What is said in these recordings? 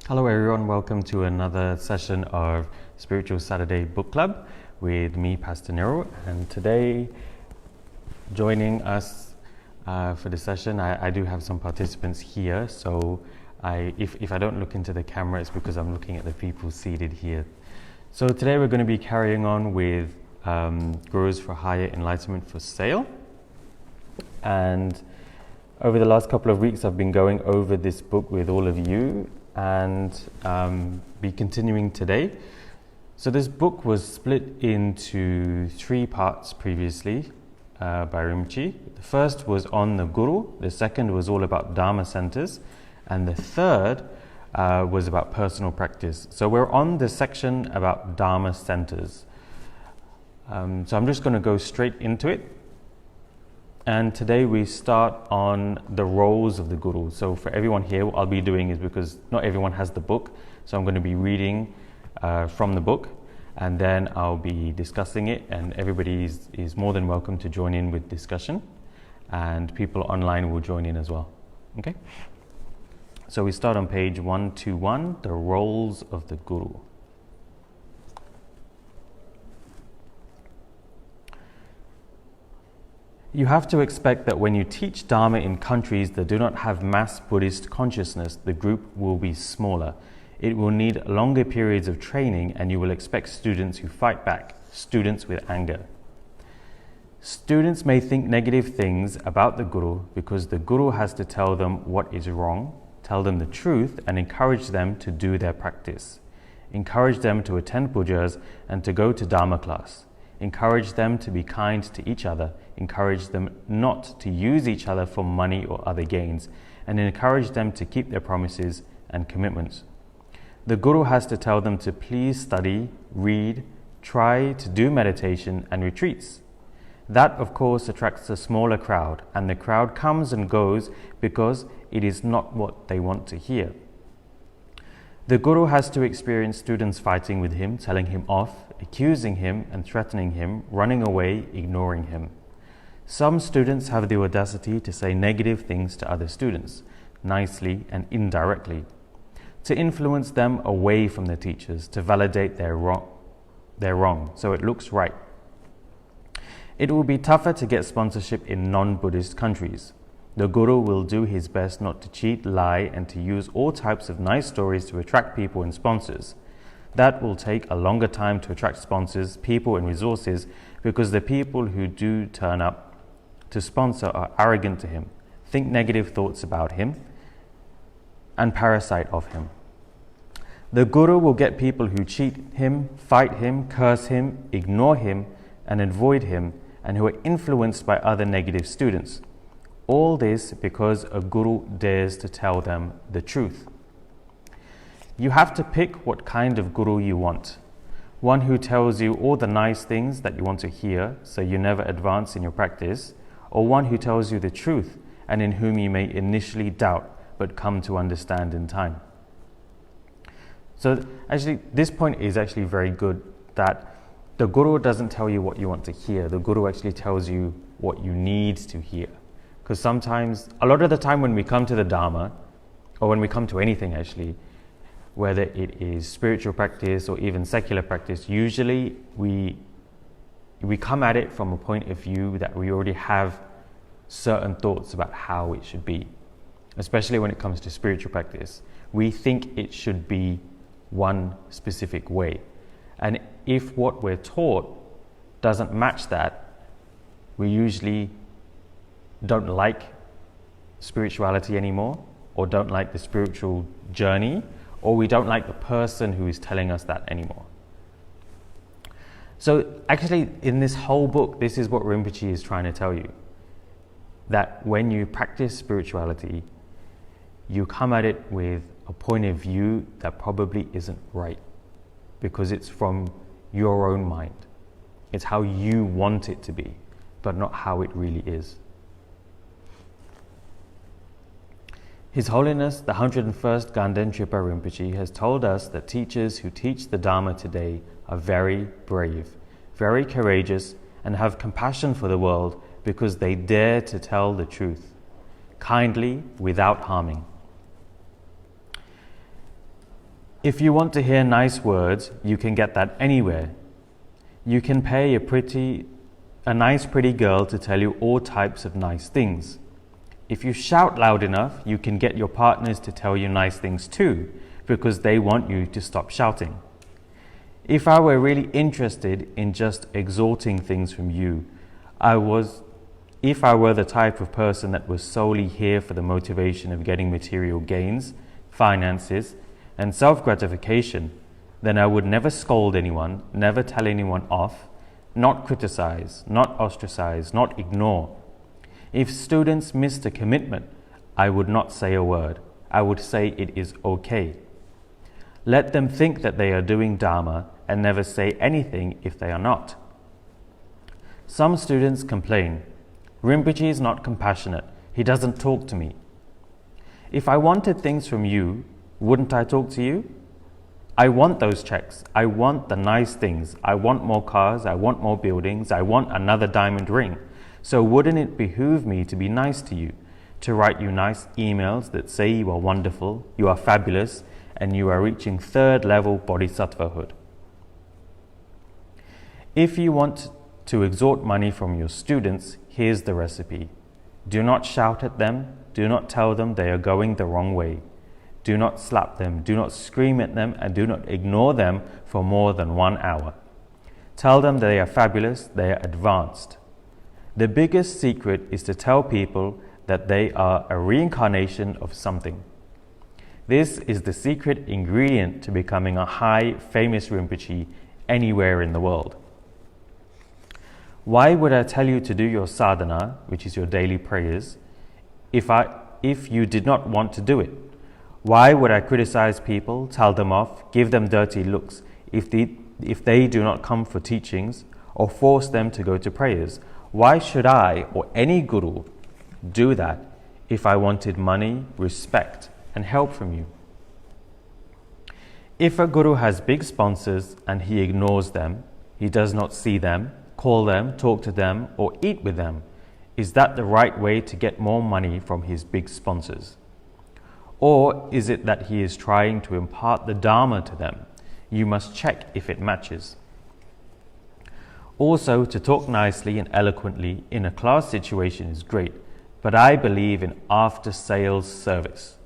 Hello everyone, welcome to another session of Spiritual Saturday Book Club with me, Pastor Niral, and today joining us for the session, I do have some participants here, so if I don't look into the camera, it's because I'm looking at the people seated here. So today we're going to be carrying on with Gurus for Higher Enlightenment for Sale, and over the last couple of weeks I've been going over this book with all of you and be continuing today. So this book was split into 3 parts previously by Rinpoche. The first was on the Guru, the second was all about Dharma centers, and the third was about personal practice. So we're on the section about Dharma centers. So I'm just going to go straight into it. And today we start on the roles of the Guru. So for everyone here, what I'll be doing is, because not everyone has the book, so I'm going to be reading from the book, and then I'll be discussing it, and everybody is more than welcome to join in with discussion, and people online will join in as well. Okay? So we start on page 121, the roles of the Guru. You have to expect that when you teach Dharma in countries that do not have mass Buddhist consciousness, the group will be smaller. It will need longer periods of training, and you will expect students who fight back, students with anger. Students may think negative things about the Guru because the Guru has to tell them what is wrong, tell them the truth, and encourage them to do their practice. Encourage them to attend pujas and to go to Dharma class. Encourage them to be kind to each other. Encourage them not to use each other for money or other gains, and encourage them to keep their promises and commitments. The Guru has to tell them to please study, read, try to do meditation and retreats. That, of course, attracts a smaller crowd, and the crowd comes and goes because it is not what they want to hear. The Guru has to experience students fighting with him, telling him off, accusing him and threatening him, running away, ignoring him. Some students have the audacity to say negative things to other students, nicely and indirectly, to influence them away from the teachers, to validate their wrong, so it looks right. It will be tougher to get sponsorship in non-Buddhist countries. The Guru will do his best not to cheat, lie, and to use all types of nice stories to attract people and sponsors. That will take a longer time to attract sponsors, people, and resources, because the people who do turn up to sponsor are arrogant to him, think negative thoughts about him, and parasite of him. The Guru will get people who cheat him, fight him, curse him, ignore him, and avoid him, and who are influenced by other negative students. All this because a Guru dares to tell them the truth. You have to pick what kind of Guru you want. One who tells you all the nice things that you want to hear, so you never advance in your practice, or one who tells you the truth and in whom you may initially doubt but come to understand in time. So actually, this point is actually very good, that the Guru doesn't tell you what you want to hear. The Guru actually tells you what you need to hear. Because sometimes, a lot of the time when we come to the Dharma, or when we come to anything actually, whether it is spiritual practice or even secular practice, usually we come at it from a point of view that we already have certain thoughts about how it should be. Especially when it comes to spiritual practice. We think it should be one specific way. And if what we're taught doesn't match that, we usually don't like spirituality anymore, or don't like the spiritual journey, or we don't like the person who is telling us that anymore. So actually, in this whole book, this is what Rinpoche is trying to tell you. That when you practice spirituality, you come at it with a point of view that probably isn't right, because it's from your own mind. It's how you want it to be, but not how it really is. His Holiness, the 101st Ganden Trippa Rinpoche, has told us that teachers who teach the Dharma today are very brave, very courageous, and have compassion for the world because they dare to tell the truth, kindly, without harming. If you want to hear nice words, you can get that anywhere. You can pay a nice pretty girl to tell you all types of nice things. If you shout loud enough, you can get your partners to tell you nice things too, because they want you to stop shouting. If I were really interested in just extorting things from you, if I were the type of person that was solely here for the motivation of getting material gains, finances, and self-gratification, then I would never scold anyone, never tell anyone off, not criticize, not ostracize, not ignore. If students missed a commitment, I would not say a word. I would say it is okay. Let them think that they are doing Dharma and never say anything if they are not. Some students complain, Rinpoche is not compassionate, he doesn't talk to me. If I wanted things from you, wouldn't I talk to you? I want those checks, I want the nice things, I want more cars, I want more buildings, I want another diamond ring. So wouldn't it behoove me to be nice to you, to write you nice emails that say you are wonderful, you are fabulous, and you are reaching third level bodhisattvahood? If you want to extort money from your students, here's the recipe. Do not shout at them, do not tell them they are going the wrong way. Do not slap them, do not scream at them, and do not ignore them for more than 1 hour. Tell them they are fabulous, they are advanced. The biggest secret is to tell people that they are a reincarnation of something. This is the secret ingredient to becoming a high, famous Rinpoche anywhere in the world. Why would I tell you to do your sadhana, which is your daily prayers, if you did not want to do it? Why would I criticize people, tell them off, give them dirty looks if they do not come for teachings, or force them to go to prayers? Why should I or any guru do that if I wanted money, respect, and help from you? If a guru has big sponsors and he ignores them, he does not see them, call them, talk to them, or eat with them, is that the right way to get more money from his big sponsors? Or is it that he is trying to impart the Dharma to them? You must check if it matches. Also, to talk nicely and eloquently in a class situation is great, but I believe in after-sales service.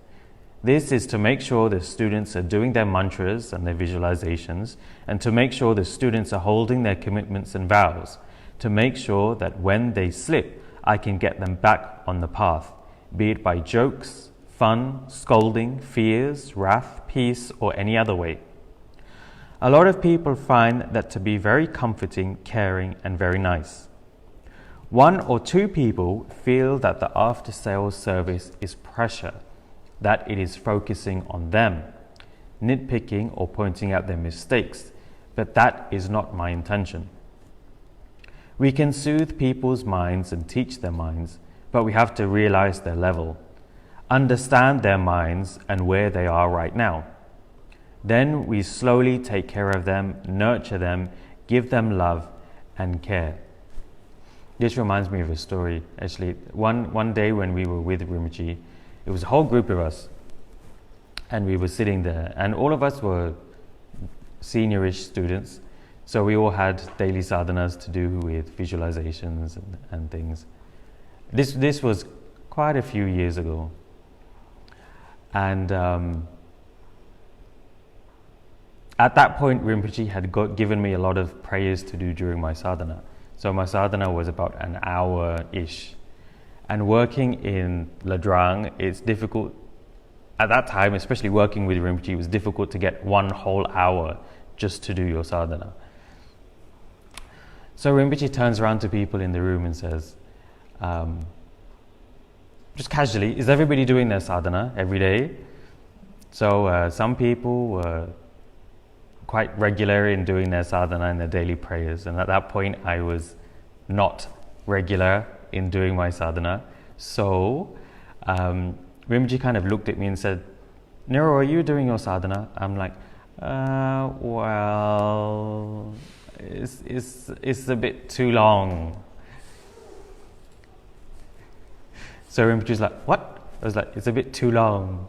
This is to make sure the students are doing their mantras and their visualizations, and to make sure the students are holding their commitments and vows, to make sure that when they slip, I can get them back on the path, be it by jokes, fun, scolding, fears, wrath, peace, or any other way. A lot of people find that to be very comforting, caring, and very nice. 1 or 2 people feel that the after-sales service is pressure, that it is focusing on them, nitpicking or pointing out their mistakes, but that is not my intention. We can soothe people's minds and teach their minds, but we have to realize their level, understand their minds and where they are right now. Then we slowly take care of them, nurture them, give them love and care. This reminds me of a story. Actually, one day when we were with Rinpoche, it was a whole group of us, and we were sitting there, and all of us were seniorish students, so we all had daily sadhanas to do with visualizations and things. This was quite a few years ago, and at that point Rinpoche had given me a lot of prayers to do during my sadhana. So my sadhana was about an hour-ish. And working in Ladrang, it's difficult. At that time, especially working with Rinpoche, it was difficult to get 1 whole hour just to do your sadhana. So Rinpoche turns around to people in the room and says, just casually, is everybody doing their sadhana every day? So some people were quite regular in doing their sadhana and their daily prayers. And at that point, I was not regular in doing my sadhana. So Rinpoche kind of looked at me and said, Niral, are you doing your sadhana? I'm like, well, it's a bit too long. So Rinpoche's like, what? I was like, it's a bit too long.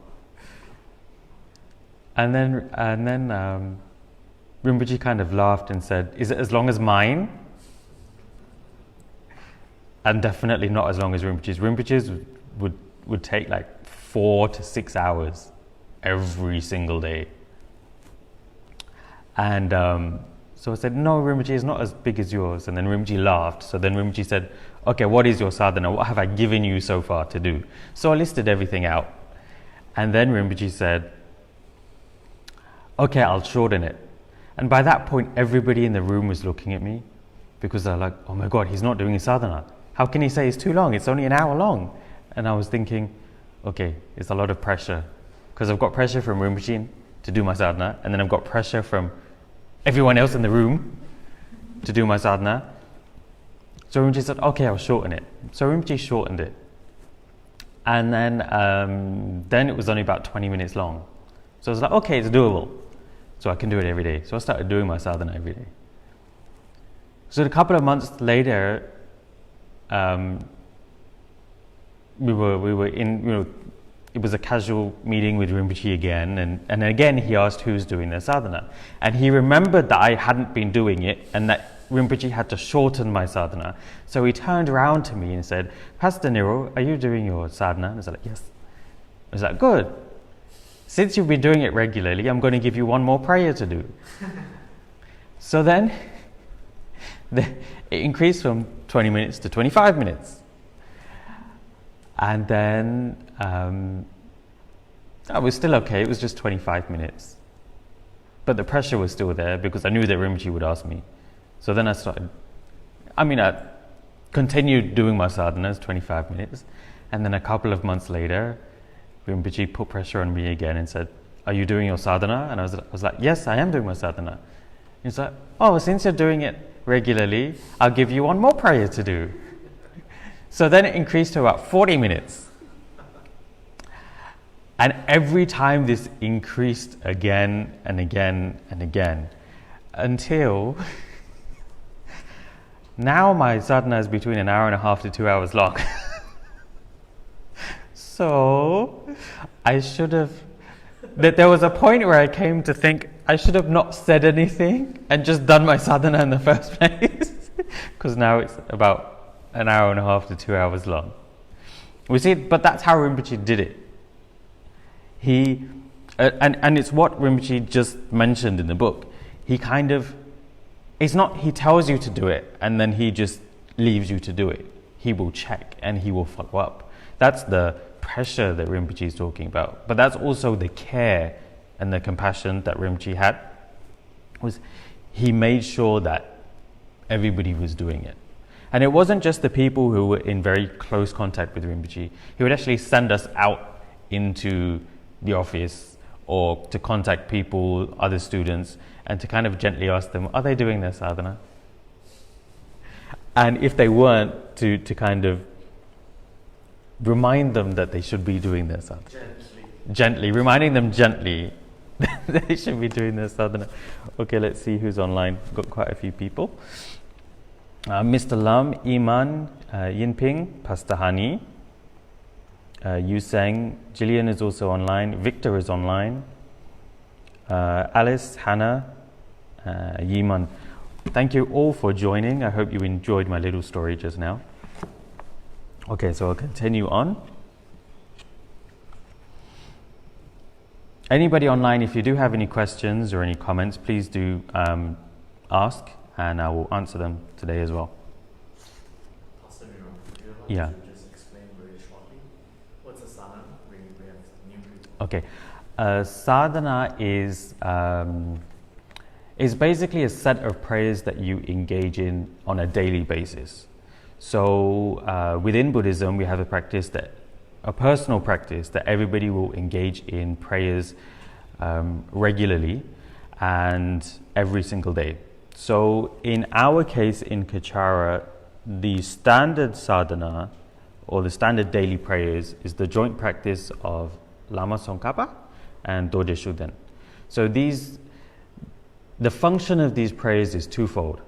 And then Rinpoche kind of laughed and said, "Is it as long as mine?" And definitely not as long as Rinpoche's. Rinpoche's would take like 4 to 6 hours every single day. And so I said, "No, Rinpoche is not as big as yours." And then Rinpoche laughed. So then Rinpoche said, "Okay, what is your sadhana? What have I given you so far to do?" So I listed everything out. And then Rinpoche said, "Okay, I'll shorten it." And by that point, everybody in the room was looking at me because they're like, "Oh my God, he's not doing his sadhana. How can he say it's too long? It's only an hour long." And I was thinking, okay, it's a lot of pressure because I've got pressure from Rinpoche to do my sadhana, and then I've got pressure from everyone else in the room to do my sadhana. So Rinpoche said, "Okay, I'll shorten it." So Rinpoche shortened it. And then it was only about 20 minutes long. So I was like, okay, it's doable. So I can do it every day. So I started doing my sadhana every day. So a couple of months later, we were in, it was a casual meeting with Rinpoche again, and again he asked who's doing their sadhana. And he remembered that I hadn't been doing it and that Rinpoche had to shorten my sadhana. So he turned around to me and said, "Pastor Niral, are you doing your sadhana?" And I was like, "Yes." I was like, "Good. Since you've been doing it regularly, I'm going to give you one more prayer to do." So then it increased from 20 minutes to 25 minutes. And then I was still okay, it was just 25 minutes. But the pressure was still there because I knew that Rinpoche would ask me. So then I continued doing my sadhanas, 25 minutes. And then a couple of months later, Rinpoche put pressure on me again and said, "Are you doing your sadhana?" And I was like, "Yes, I am doing my sadhana." He's like, "Oh, since you're doing it regularly, I'll give you one more prayer to do." So then it increased to about 40 minutes. And every time this increased again and again and again, until now my sadhana is between an hour and a half to 2 hours long. So I should have, there was a point where I came to think I should have not said anything and just done my sadhana in the first place, because now it's about an hour and a half to 2 hours long. We see, but that's how Rinpoche did it. He, and it's what Rinpoche just mentioned in the book. He kind of, it's not, he tells you to do it and then he just leaves you to do it. He will check and he will follow up. That's the pressure that Rinpoche is talking about. But that's also the care and the compassion that Rinpoche had. Was he made sure that everybody was doing it. And it wasn't just the people who were in very close contact with Rinpoche. He would actually send us out into the office or to contact people, other students, and to kind of gently ask them, are they doing their sadhana? And if they weren't, to kind of remind them that they should be doing their sadhana. Gently, reminding them gently that they should be doing their sadhana. Okay, let's see who's online. Got quite a few people. Mr. Lam, Iman, Yinping, Pastor Hani, Yu Seng, Jillian is also online, Victor is online, Alice, Hannah, Yiman. Thank you all for joining. I hope you enjoyed my little story just now. Okay, so I'll continue on. Anybody online, if you do have any questions or any comments, please do ask, and I will answer them today as well. Pastor Niral, would you Yeah. like to just explain very shortly what's a sadhana? We have new people. Okay, sadhana is basically a set of prayers that you engage in on a daily basis. So within Buddhism, we have a personal practice that everybody will engage in prayers regularly and every single day. So in our case in Kechara, the standard sadhana or the standard daily prayers is the joint practice of Lama Tsongkhapa and Dorje Shuden. So the function of these prayers is twofold.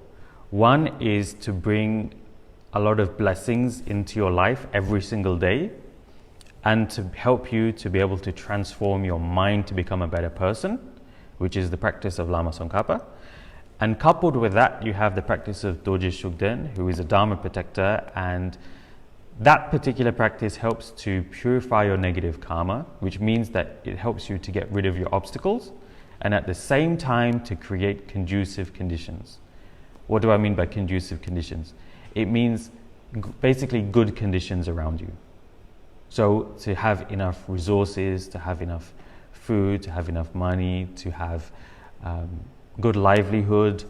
One is to bring a lot of blessings into your life every single day, and to help you to be able to transform your mind to become a better person, which is the practice of Lama Tsongkhapa. And coupled with that, you have the practice of Dorje Shugden, who is a Dharma protector, and that particular practice helps to purify your negative karma, which means that it helps you to get rid of your obstacles, and at the same time to create conducive conditions. What do I mean by conducive conditions? It means basically good conditions around you. So to have enough resources, to have enough food, to have enough money, to have good livelihood,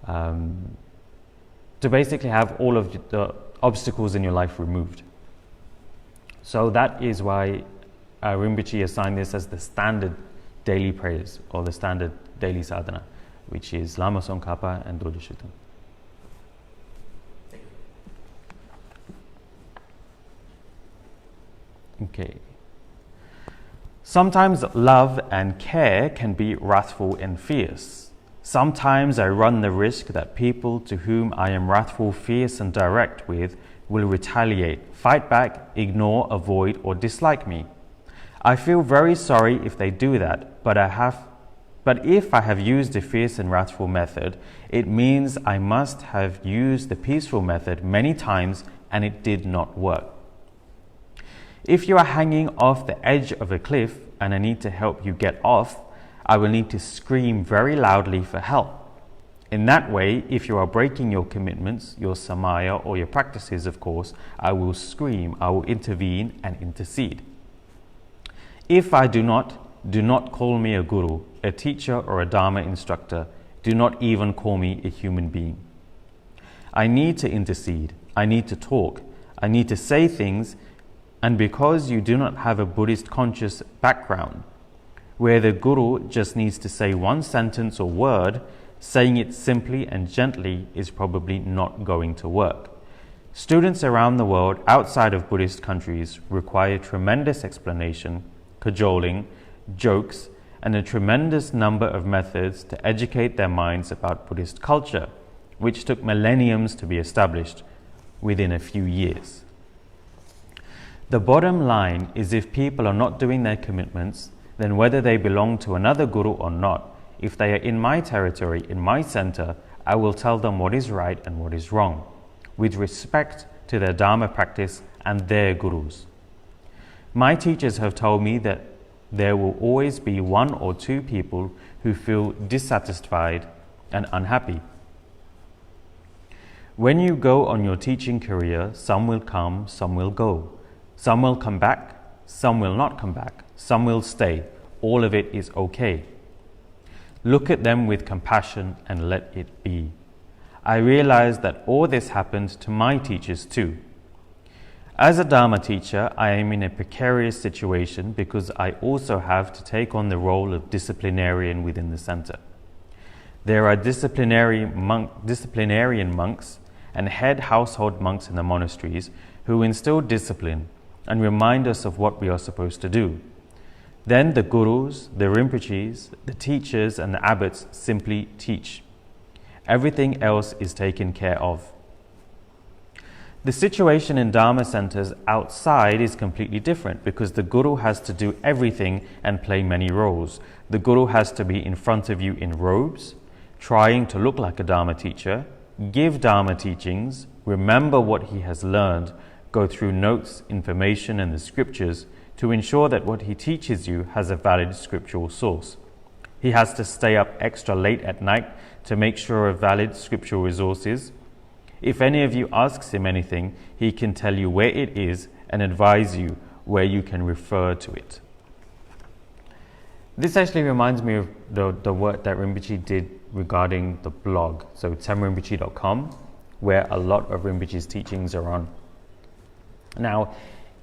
to basically have all of the obstacles in your life removed. So that is why Rinpoche assigned this as the standard daily prayers, or the standard daily sadhana, which is Lama Tsongkhapa and Dorje Shugden. Okay. Sometimes love and care can be wrathful and fierce. Sometimes I run the risk that people to whom I am wrathful, fierce, and direct with will retaliate, fight back, ignore, avoid, or dislike me. I feel very sorry if they do that, but if I have used a fierce and wrathful method, it means I must have used the peaceful method many times and it did not work. If you are hanging off the edge of a cliff and I need to help you get off, I will need to scream very loudly for help. In that way, if you are breaking your commitments, your samaya, or your practices, of course, I will scream, I will intervene and intercede. If I do not call me a guru, a teacher, or a Dharma instructor. Do not even call me a human being. I need to intercede. I need to talk. I need to say things. And because you do not have a Buddhist conscious background, where the guru just needs to say one sentence or word, saying it simply and gently is probably not going to work. Students around the world outside of Buddhist countries require tremendous explanation, cajoling, jokes, and a tremendous number of methods to educate their minds about Buddhist culture, which took millenniums to be established within a few years. The bottom line is, if people are not doing their commitments, then whether they belong to another guru or not, if they are in my territory, in my center, I will tell them what is right and what is wrong, with respect to their Dharma practice and their gurus. My teachers have told me that there will always be one or two people who feel dissatisfied and unhappy. When you go on your teaching career, some will come, some will go. Some will come back, some will not come back, some will stay. All of it is okay. Look at them with compassion and let it be. I realize that all this happened to my teachers too. As a Dharma teacher, I am in a precarious situation because I also have to take on the role of disciplinarian within the center. There are disciplinarian monks and head household monks in the monasteries who instill discipline and remind us of what we are supposed to do. Then the gurus, the rinpoches, the teachers, and the abbots simply teach. Everything else is taken care of. The situation in Dharma centers outside is completely different because the guru has to do everything and play many roles. The guru has to be in front of you in robes, trying to look like a Dharma teacher, give Dharma teachings, remember what he has learned, go through notes, information, and the scriptures to ensure that what he teaches you has a valid scriptural source. He has to stay up extra late at night to make sure a valid scriptural resource is. If any of you asks him anything, he can tell you where it is and advise you where you can refer to it. This actually reminds me of the work that Rinpoche did regarding the blog, so tsemrinpoche.com, where a lot of Rinpoche's teachings are on. Now,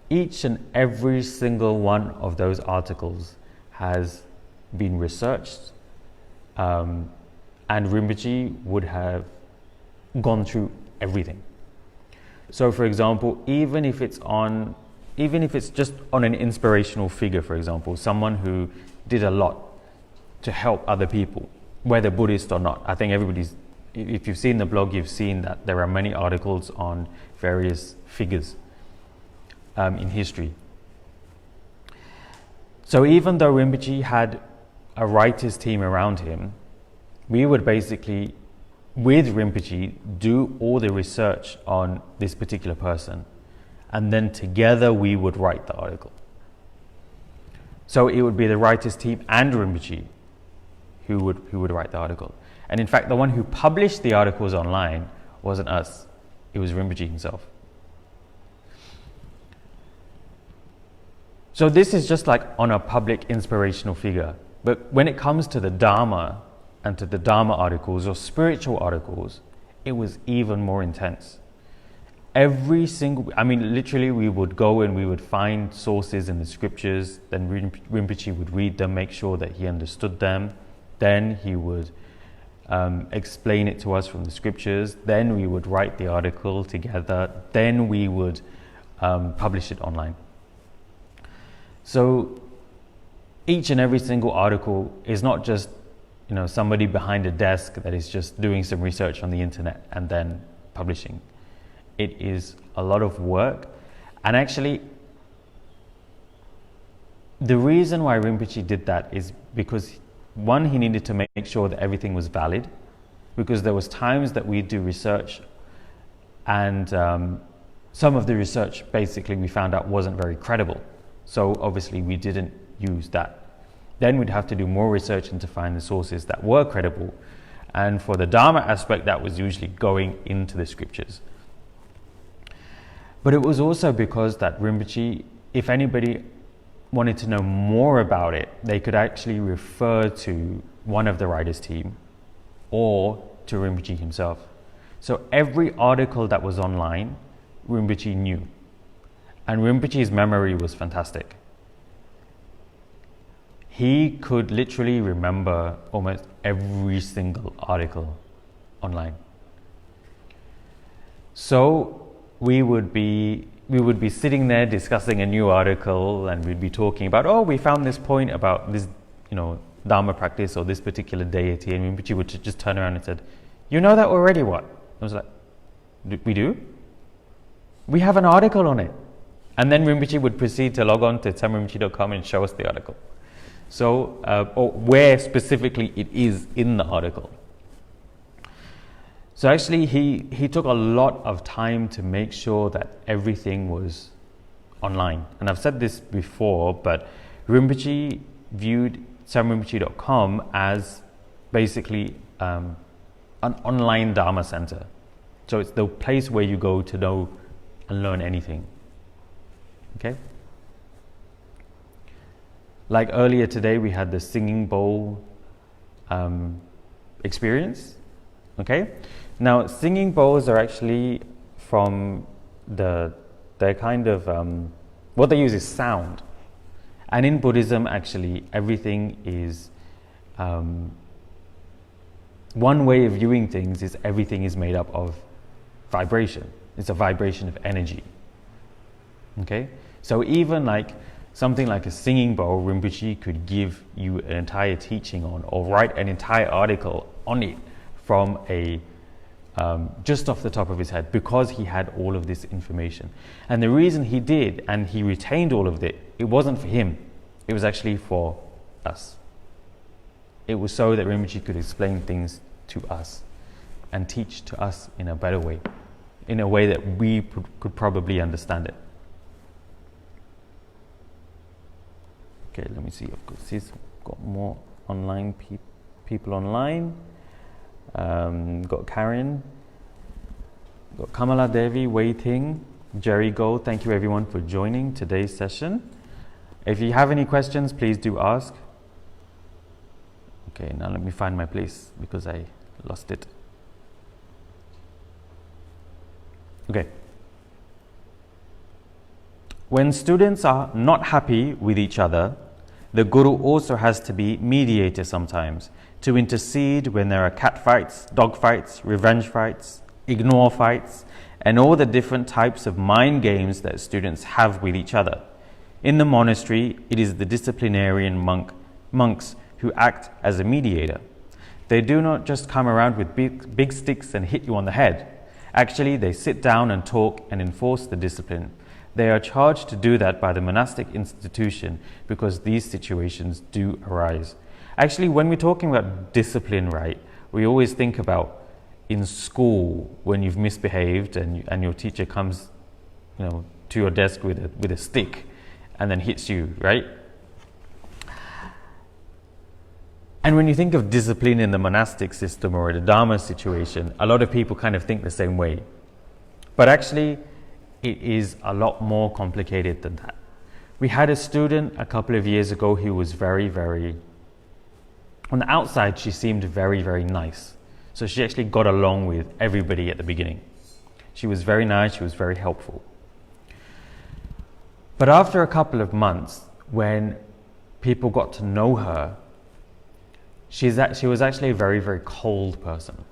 each and every single one of those articles has been researched, and Rinpoche would have gone through everything. So, for example, even if it's just on an inspirational figure, for example, someone who did a lot to help other people, whether Buddhist or not. I think if you've seen the blog, you've seen that there are many articles on various figures in history. So even though Rinpoche had a writers team around him, we would basically, with Rinpoche, do all the research on this particular person. And then together we would write the article. So it would be the writers team and Rinpoche who would write the article. And in fact, the one who published the articles online wasn't us. It was Rinpoche himself. So this is just like on a public inspirational figure. But when it comes to the Dharma and to the Dharma articles or spiritual articles, it was even more intense. Literally we would go and we would find sources in the scriptures, then Rinpoche would read them, make sure that he understood them, then he would explain it to us from the scriptures, then we would write the article together, then we would publish it online. So each and every single article is not just somebody behind a desk that is just doing some research on the internet and then publishing. It is a lot of work. And actually, the reason why Rinpoche did that is because, one, he needed to make sure that everything was valid, because there was times that we'd do research and some of the research basically we found out wasn't very credible. So obviously we didn't use that. Then we'd have to do more research and to find the sources that were credible. And for the Dharma aspect, that was usually going into the scriptures. But it was also because that Rinpoche, if anybody wanted to know more about it, they could actually refer to one of the writers' team or to Rinpoche himself. So every article that was online, Rinpoche knew. And Rinpoche's memory was fantastic. He could literally remember almost every single article online. So we would be sitting there discussing a new article, and we'd be talking about, we found this point about this, Dharma practice or this particular deity, and Rinpoche would just turn around and said, "You know that already, what?" I was like, "We do? We have an article on it." And then Rinpoche would proceed to log on to tsemrinpoche.com and show us the article. So, or where specifically it is in the article. So actually he took a lot of time to make sure that everything was online. And I've said this before, but Rinpoche viewed tsemrinpoche.com as basically an online Dharma center. So it's the place where you go to know and learn anything. Okay? Like earlier today, we had the singing bowl experience. Okay? Now, singing bowls are actually from they're kind of, what they use is sound. And in Buddhism, actually, everything is, one way of viewing things is everything is made up of vibration. It's a vibration of energy. Okay? So even like something like a singing bowl, Rinpoche could give you an entire teaching on, or write an entire article on it from just off the top of his head, because he had all of this information. And the reason he did, and he retained all of it, it wasn't for him. It was actually for us. It was so that Rinpoche could explain things to us and teach to us in a better way, in a way that we could probably understand it. Okay, let me see. Of course, he's got more online people online. Got Karen, got Kamala Devi waiting, Jerry Gold. Thank you everyone for joining today's session. If you have any questions, please do ask. Okay, now let me find my place because I lost it. Okay. When students are not happy with each other, the Guru also has to be mediator sometimes, to intercede when there are cat fights, dog fights, revenge fights, ignore fights, and all the different types of mind games that students have with each other. In the monastery, it is the disciplinarian monks who act as a mediator. They do not just come around with big sticks and hit you on the head. Actually, they sit down and talk and enforce the discipline. They are charged to do that by the monastic institution because these situations do arise. Actually, when we're talking about discipline, right, we always think about in school when you've misbehaved and your teacher comes, to your desk with a stick and then hits you, right? And when you think of discipline in the monastic system or the Dharma situation, a lot of people kind of think the same way. But actually, it is a lot more complicated than that. We had a student a couple of years ago who was very, very, on the outside, she seemed very, very nice. So she actually got along with everybody at the beginning. She was very nice, she was very helpful. But after a couple of months, when people got to know her, she was actually a very, very cold person.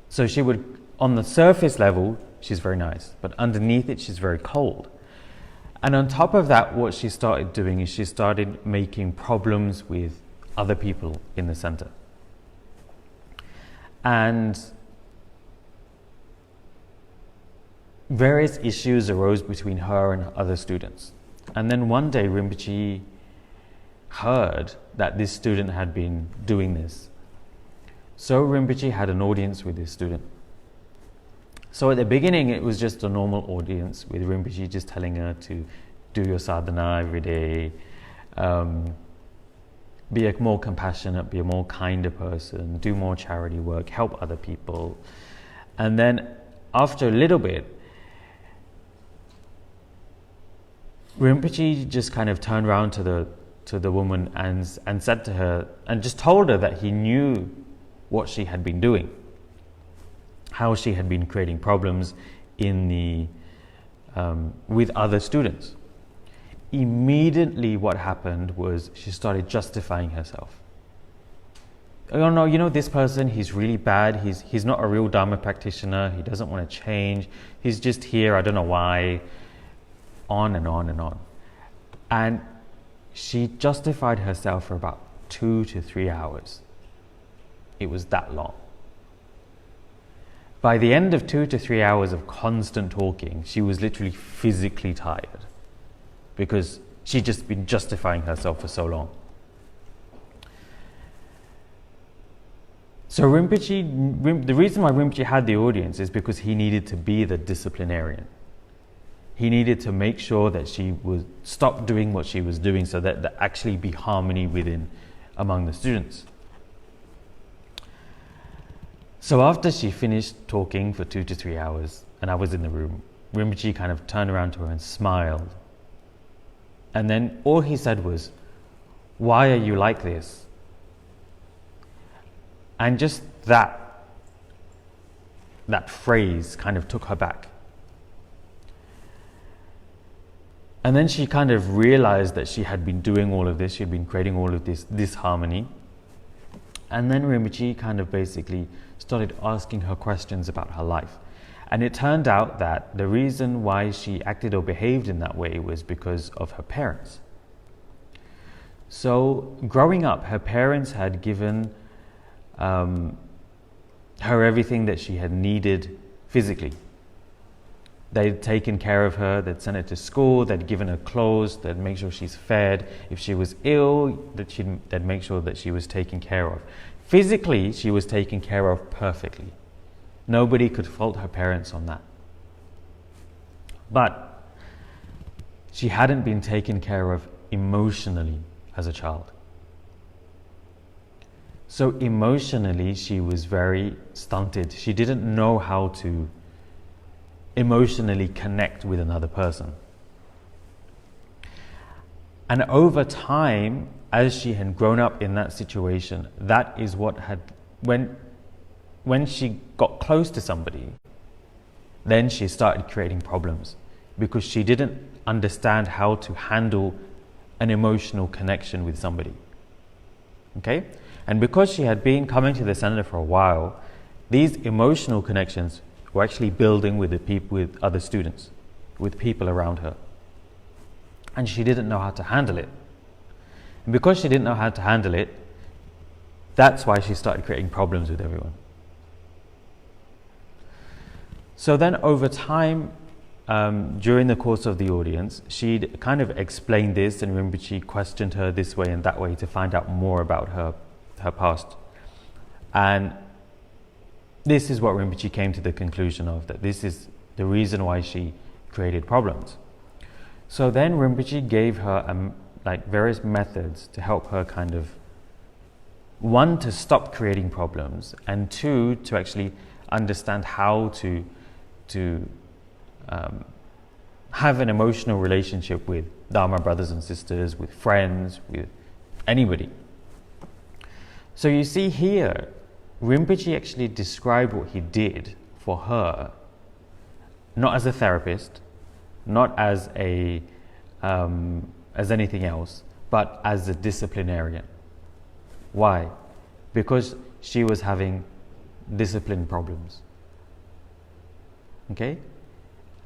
So she would, on the surface level, she's very nice, but underneath it, she's very cold. And on top of that, what she started doing is she started making problems with other people in the center. And various issues arose between her and other students. And then one day, Rinpoche heard that this student had been doing this. So Rinpoche had an audience with this student. So at the beginning, it was just a normal audience with Rinpoche just telling her to do your sadhana every day, be a more compassionate, be a more kinder person, do more charity work, help other people. And then after a little bit, Rinpoche just kind of turned around to the woman and said to her, and just told her that he knew what she had been doing, how she had been creating problems in the with other students. Immediately what happened was she started justifying herself. Oh no, this person, he's really bad, he's not a real Dharma practitioner, he doesn't want to change, he's just here, I don't know why, on and on and on. And she justified herself for about 2 to 3 hours. It was that long. By the end of 2 to 3 hours of constant talking, she was literally physically tired because she'd just been justifying herself for so long. So the reason why Rinpoche had the audience is because he needed to be the disciplinarian. He needed to make sure that she would stop doing what she was doing so that there actually be harmony among the students. So after she finished talking for 2 to 3 hours, and I was in the room, Rinpoche kind of turned around to her and smiled. And then all he said was, "Why are you like this?" And just that phrase kind of took her back. And then she kind of realized that she had been doing all of this, she had been creating all of this disharmony. And then Rinpoche kind of basically started asking her questions about her life. And it turned out that the reason why she acted or behaved in that way was because of her parents. So growing up, her parents had given her everything that she had needed physically. They'd taken care of her, they'd sent her to school, they'd given her clothes, they'd make sure she's fed. If she was ill, they'd make sure that she was taken care of. Physically, she was taken care of perfectly. Nobody could fault her parents on that. But she hadn't been taken care of emotionally as a child. So emotionally, she was very stunted. She didn't know how to emotionally connect with another person. And over time, as she had grown up in that situation, that is what had, when she got close to somebody, then she started creating problems because she didn't understand how to handle an emotional connection with somebody. Okay? And because she had been coming to the center for a while, these emotional connections were actually building with other students, with people around her. And she didn't know how to handle it. And because she didn't know how to handle it, that's why she started creating problems with everyone. So then over time, during the course of the audience, she'd kind of explained this, and Rinpoche questioned her this way and that way to find out more about her past. And this is what Rinpoche came to the conclusion of, that this is the reason why she created problems. So then Rinpoche gave her various methods to help her kind of, one, to stop creating problems, and two, to actually understand how to have an emotional relationship with Dharma brothers and sisters, with friends, with anybody. So you see here, Rinpoche actually described what he did for her, not as a therapist, not as as anything else, but as a disciplinarian. Why? Because she was having discipline problems. Okay?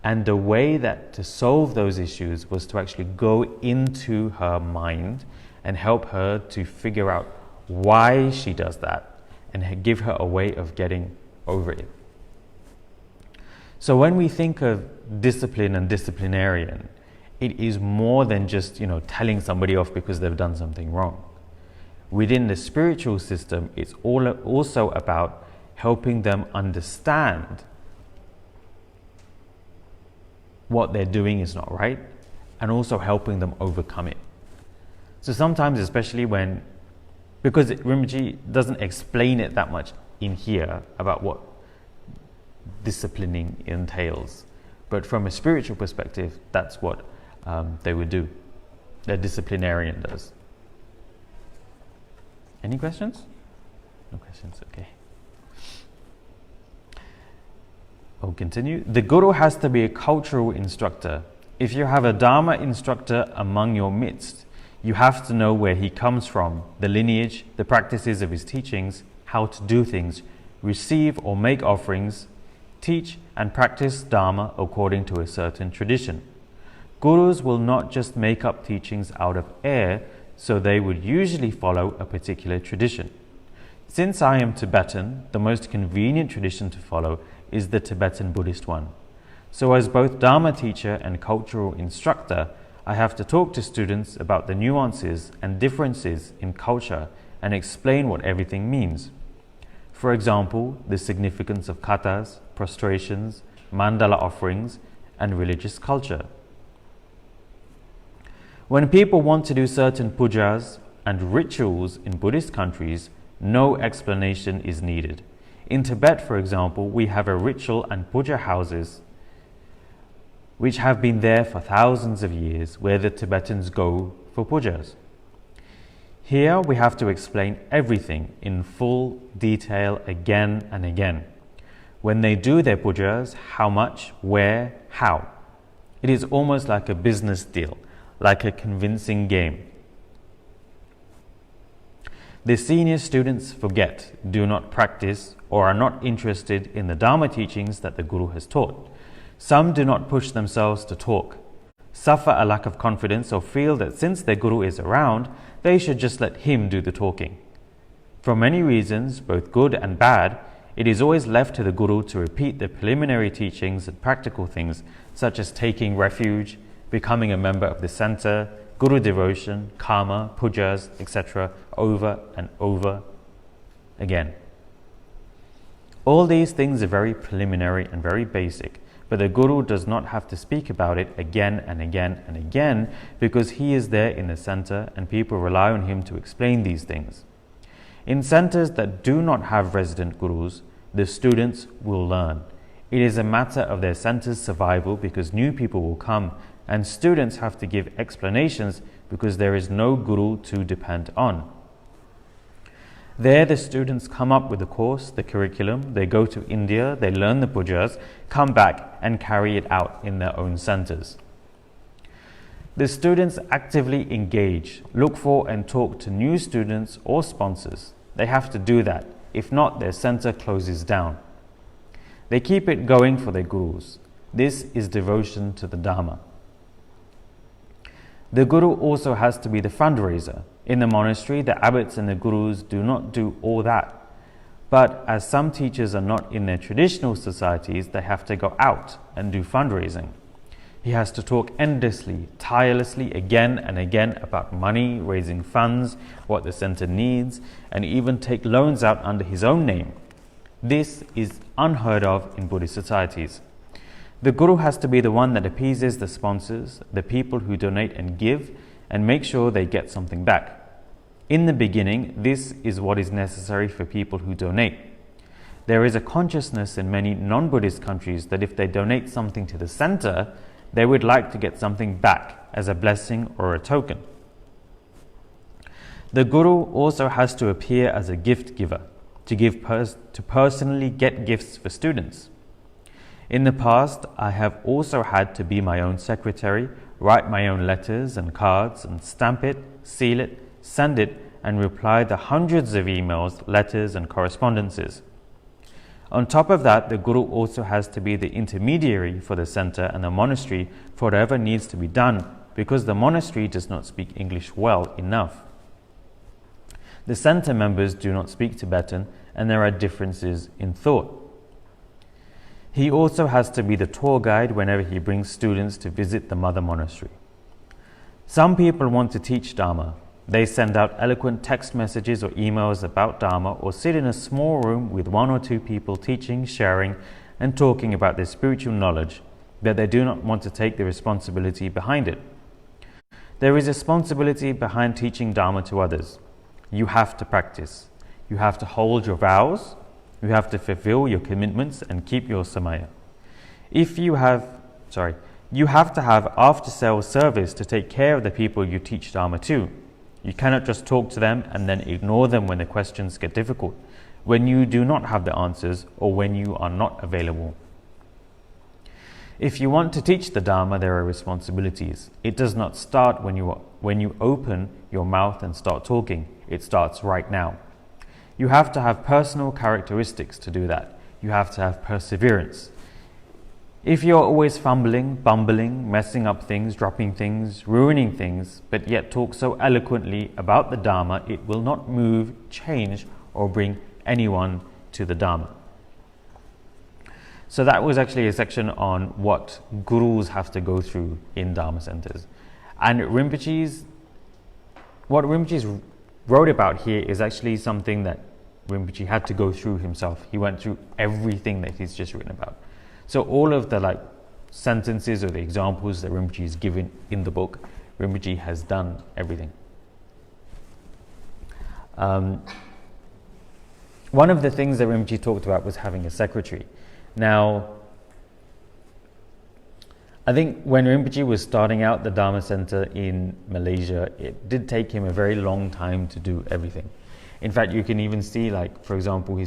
And the way that to solve those issues was to actually go into her mind and help her to figure out why she does that and give her a way of getting over it. So when we think of discipline and disciplinarian, it is more than just, telling somebody off because they've done something wrong. Within the spiritual system, it's also about helping them understand what they're doing is not right, and also helping them overcome it. So sometimes, especially because Rinpoche doesn't explain it that much in here about what disciplining entails, but from a spiritual perspective, that's what they would do. The disciplinarian does. Any questions? No questions, okay. I'll continue. The Guru has to be a cultural instructor. If you have a Dharma instructor among your midst, you have to know where he comes from, the lineage, the practices of his teachings, how to do things, receive or make offerings, teach and practice Dharma according to a certain tradition. Gurus will not just make up teachings out of air, so they would usually follow a particular tradition. Since I am Tibetan, the most convenient tradition to follow is the Tibetan Buddhist one. So as both Dharma teacher and cultural instructor, I have to talk to students about the nuances and differences in culture and explain what everything means. For example, the significance of katas, prostrations, mandala offerings, and religious culture. When people want to do certain pujas and rituals in Buddhist countries, no explanation is needed. In Tibet, for example, we have a ritual and puja houses which have been there for thousands of years, where the Tibetans go for pujas. Here we have to explain everything in full detail again and again. When they do their pujas, how much, where, how. It is almost like a business deal, like a convincing game. The senior students forget, do not practice, or are not interested in the Dharma teachings that the Guru has taught. Some do not push themselves to talk, suffer a lack of confidence, or feel that since their Guru is around, they should just let him do the talking. For many reasons, both good and bad, it is always left to the Guru to repeat the preliminary teachings and practical things, such as taking refuge, becoming a member of the center, Guru devotion, karma, pujas, etc., over and over again. All these things are very preliminary and very basic, but the Guru does not have to speak about it again and again and again, because he is there in the center and people rely on him to explain these things. In centers that do not have resident Gurus, the students will learn. It is a matter of their center's survival, because new people will come and students have to give explanations because there is no Guru to depend on. There the students come up with the course, the curriculum, they go to India, they learn the pujas, come back and carry it out in their own centers. The students actively engage, look for and talk to new students or sponsors. They have to do that, if not their center closes down. They keep it going for their Gurus. This is devotion to the Dharma. The Guru also has to be the fundraiser. In the monastery, the abbots and the Gurus do not do all that. But as some teachers are not in their traditional societies, they have to go out and do fundraising. He has to talk endlessly, tirelessly, again and again about money, raising funds, what the center needs, and even take loans out under his own name. This is unheard of in Buddhist societies. The Guru has to be the one that appeases the sponsors, the people who donate and give, and make sure they get something back. In the beginning, this is what is necessary for people who donate. There is a consciousness in many non-Buddhist countries that if they donate something to the center, they would like to get something back as a blessing or a token. The Guru also has to appear as a gift giver, to personally get gifts for students. In the past, I have also had to be my own secretary, write my own letters and cards, and stamp it, seal it, send it, and reply the hundreds of emails, letters, and correspondences. On top of that, the Guru also has to be the intermediary for the center and the monastery for whatever needs to be done, because the monastery does not speak English well enough. The center members do not speak Tibetan, and there are differences in thought. He also has to be the tour guide whenever he brings students to visit the mother monastery. Some people want to teach Dharma. They send out eloquent text messages or emails about Dharma, or sit in a small room with one or two people teaching, sharing, and talking about their spiritual knowledge, but they do not want to take the responsibility behind it. There is responsibility behind teaching Dharma to others. You have to practice. You have to hold your vows. You have to fulfill your commitments and keep your samaya. You have to have after-sales service to take care of the people you teach Dharma to. You cannot just talk to them and then ignore them when the questions get difficult, when you do not have the answers, or when you are not available. If you want to teach the Dharma, there are responsibilities. It does not start when you open your mouth and start talking. It starts right now. You have to have personal characteristics to do that. You have to have perseverance. If you're always fumbling, bumbling, messing up things, dropping things, ruining things, but yet talk so eloquently about the Dharma, it will not move, change, or bring anyone to the Dharma. So that was actually a section on what gurus have to go through in Dharma centers. And what Rinpoche wrote about here is actually something that Rinpoche had to go through himself. He went through everything that he's just written about. So all of the sentences or the examples that Rinpoche is given in the book, Rinpoche has done everything. One of the things that Rinpoche talked about was having a secretary. Now, I think when Rinpoche was starting out the Dharma Center in Malaysia, it did take him a very long time to do everything. In fact, you can even see, for example,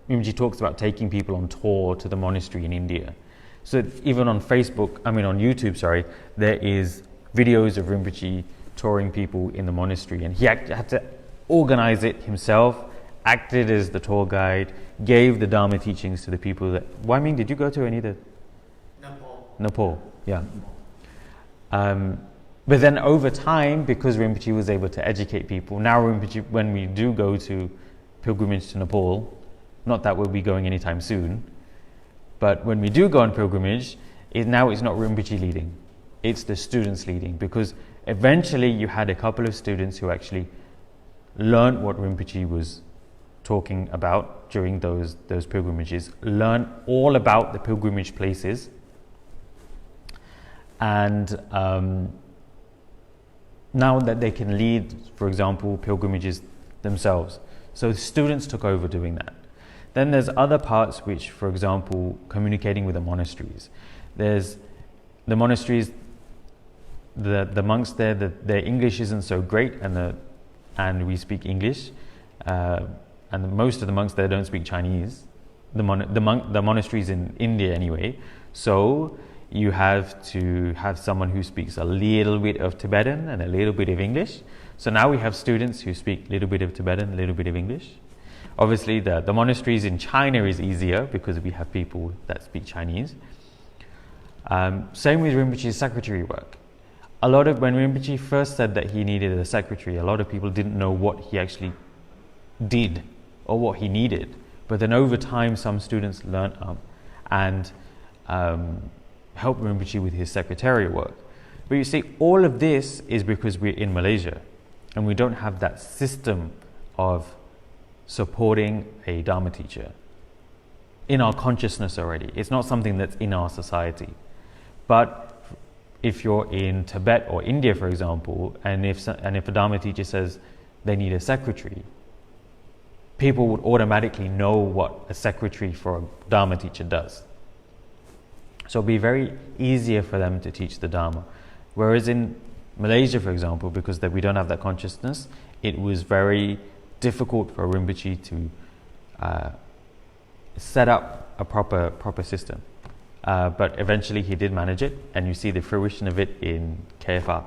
Rinpoche talks about taking people on tour to the monastery in India. So even on YouTube, there is videos of Rinpoche touring people in the monastery, and he had to organize it himself, acted as the tour guide, gave the Dharma teachings to the people that... Wai-Ming, did you go to any of the... Nepal, yeah. But then over time, because Rinpoche was able to educate people, now Rinpoche, when we do go to pilgrimage to Nepal, not that we'll be going anytime soon, but when we do go on pilgrimage, now it's not Rinpoche leading, it's the students leading, because eventually you had a couple of students who actually learned what Rinpoche was talking about during those pilgrimages, learned all about the pilgrimage places, and now that they can lead, for example, pilgrimages themselves. So students took over doing that. Then there's other parts which, for example, communicating with the monasteries. There's the monasteries, the monks there, their English isn't so great, and we speak English, and most of the monks there don't speak Chinese. The monasteries in India anyway. So you have to have someone who speaks a little bit of Tibetan and a little bit of English. So now we have students who speak a little bit of Tibetan, a little bit of English. Obviously, the monasteries in China is easier because we have people that speak Chinese. Same with Rinpoche's secretary work. When Rinpoche first said that he needed a secretary, a lot of people didn't know what he actually did or what he needed. But then over time, some students learned and help Rinpoche with his secretarial work. But you see, all of this is because we're in Malaysia and we don't have that system of supporting a Dharma teacher in our consciousness already. It's not something that's in our society. But if you're in Tibet or India, for example, and if a Dharma teacher says they need a secretary, people would automatically know what a secretary for a Dharma teacher does. So it'll be very easier for them to teach the Dharma. Whereas in Malaysia, for example, because we don't have that consciousness, it was very difficult for Rinpoche to set up a proper system. But eventually he did manage it, and you see the fruition of it in KFR.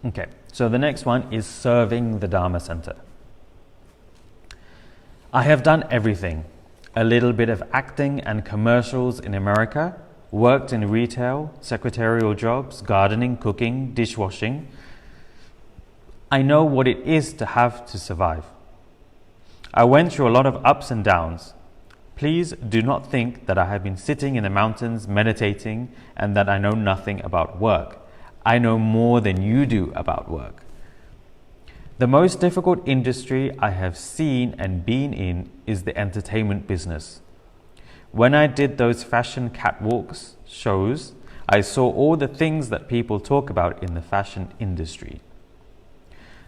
Okay, so the next one is serving the Dharma Center. I have done everything. A little bit of acting and commercials in America, worked in retail, secretarial jobs, gardening, cooking, dishwashing. I know what it is to have to survive. I went through a lot of ups and downs. Please do not think that I have been sitting in the mountains meditating and that I know nothing about work. I know more than you do about work. The most difficult industry I have seen and been in is the entertainment business. When I did those fashion catwalks shows, I saw all the things that people talk about in the fashion industry.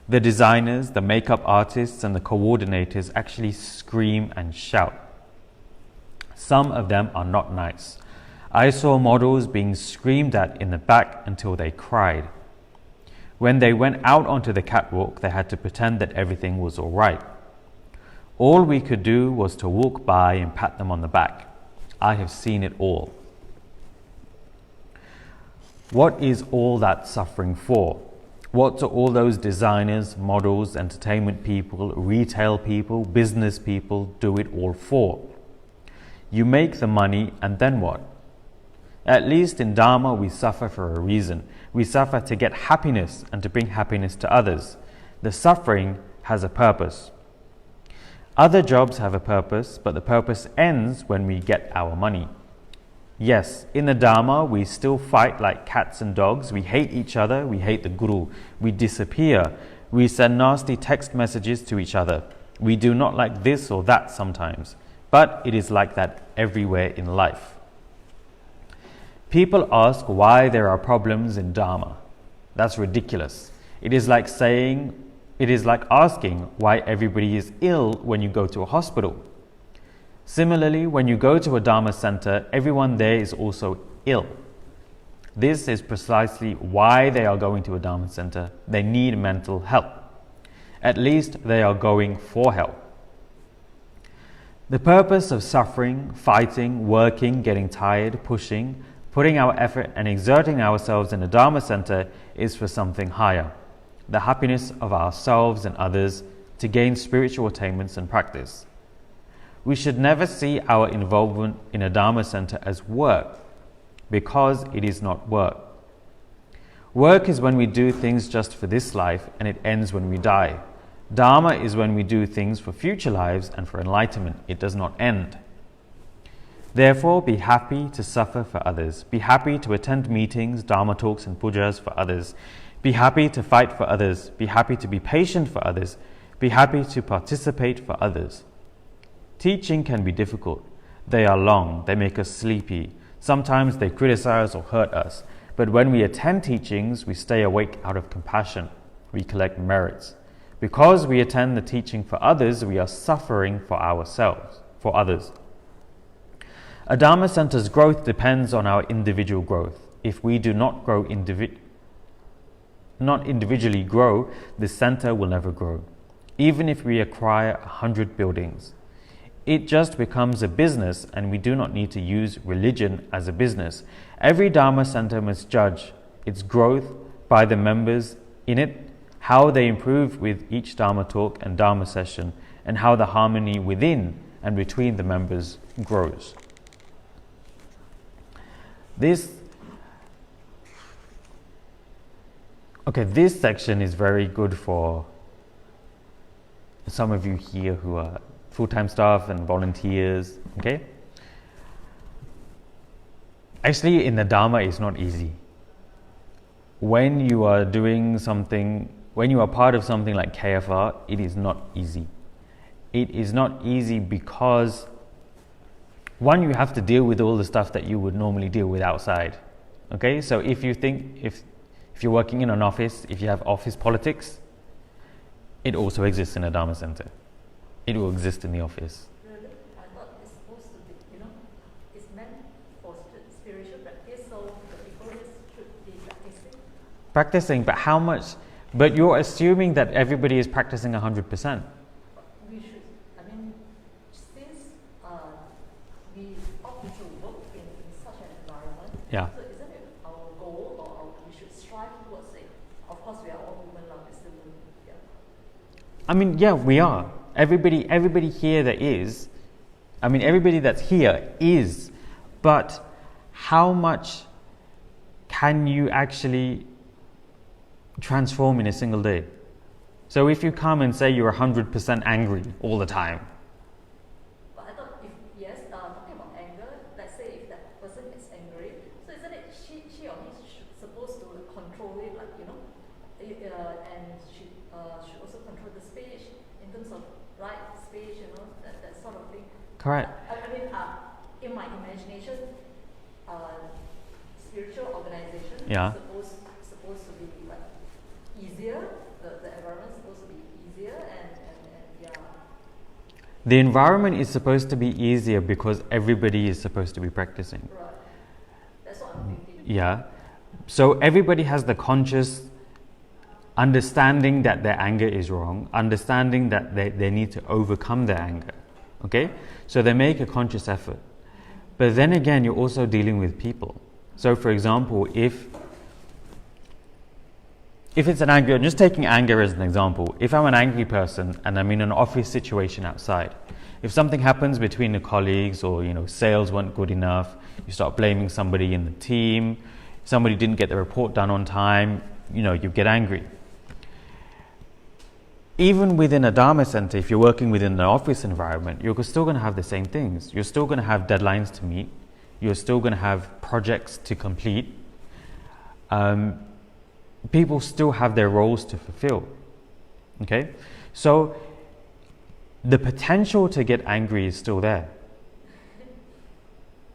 The designers, the makeup artists, and the coordinators actually scream and shout. Some of them are not nice. I saw models being screamed at in the back until they cried. When they went out onto the catwalk, they had to pretend that everything was all right. All we could do was to walk by and pat them on the back. I have seen it all. What is all that suffering for? What do all those designers, models, entertainment people, retail people, business people do it all for? You make the money and then what? At least in Dharma we suffer for a reason. We suffer to get happiness and to bring happiness to others. The suffering has a purpose. Other jobs have a purpose, but the purpose ends when we get our money. Yes, in the Dharma, we still fight like cats and dogs. We hate each other. We hate the Guru. We disappear. We send nasty text messages to each other. We do not like this or that sometimes, but it is like that everywhere in life. People ask why there are problems in Dharma. That's ridiculous. It is like asking why everybody is ill when you go to a hospital. Similarly, when you go to a Dharma center, everyone there is also ill. This is precisely why they are going to a Dharma center. They need mental help. At least they are going for help. The purpose of suffering, fighting, working, getting tired, pushing, putting our effort and exerting ourselves in a Dharma center is for something higher, the happiness of ourselves and others, to gain spiritual attainments and practice. We should never see our involvement in a Dharma center as work, because it is not work. Work is when we do things just for this life and it ends when we die. Dharma is when we do things for future lives and for enlightenment. It does not end. Therefore, be happy to suffer for others. Be happy to attend meetings, Dharma talks and pujas for others. Be happy to fight for others. Be happy to be patient for others. Be happy to participate for others. Teaching can be difficult. They are long. They make us sleepy. Sometimes they criticize or hurt us. But when we attend teachings, we stay awake out of compassion. We collect merits. Because we attend the teaching for others, we are suffering for ourselves, for others. A Dharma center's growth depends on our individual growth. If we do not individually grow, the center will never grow. Even if we acquire 100 buildings, it just becomes a business, and we do not need to use religion as a business. Every Dharma center must judge its growth by the members in it, how they improve with each Dharma talk and Dharma session, and how the harmony within and between the members grows. This section is very good for some of you here who are full-time staff and volunteers, okay? Actually, in the Dharma, it's not easy. When you are doing something, when you are part of something like KFR, it is not easy. It is not easy because, one, you have to deal with all the stuff that you would normally deal with outside. Okay, so if you think, if you're working in an office, if you have office politics, it also exists in a Dharma center. It will exist in the office. Really? I thought it's supposed to be, it's meant for spiritual practice, so the people should be practicing. Practicing, but how much? But you're assuming that everybody is practicing 100%. We should, since we ought to work in such an environment, Yeah. so isn't it our goal, or we should strive towards it? Of course, we are all human, we're still human. Yeah. Yeah, we are. Everybody here that is, everybody that's here is, but how much can you actually transform in a single day? So if you come and say you're 100% angry all the time. But I thought talking about anger, let's say if that person is angry, so isn't it she or he supposed to control it, and she should also control the speech in terms of right speech, that sort of thing. Correct. In my imagination, spiritual organization is supposed to be easier. The environment is supposed to be easier, and yeah. The environment is supposed to be easier because everybody is supposed to be practicing. Right. That's what I'm thinking. Yeah. So everybody has the conscious understanding that their anger is wrong, understanding that they need to overcome their anger. Okay? So they make a conscious effort. But then again, you're also dealing with people. So for example, if it's an anger, just taking anger as an example, if I'm an angry person and I'm in an office situation outside, if something happens between the colleagues or, sales weren't good enough, you start blaming somebody in the team, somebody didn't get the report done on time, you get angry. Even within a Dharma center, if you're working within an office environment, you're still going to have the same things. You're still going to have deadlines to meet. You're still going to have projects to complete. People still have their roles to fulfill. Okay? So, the potential to get angry is still there.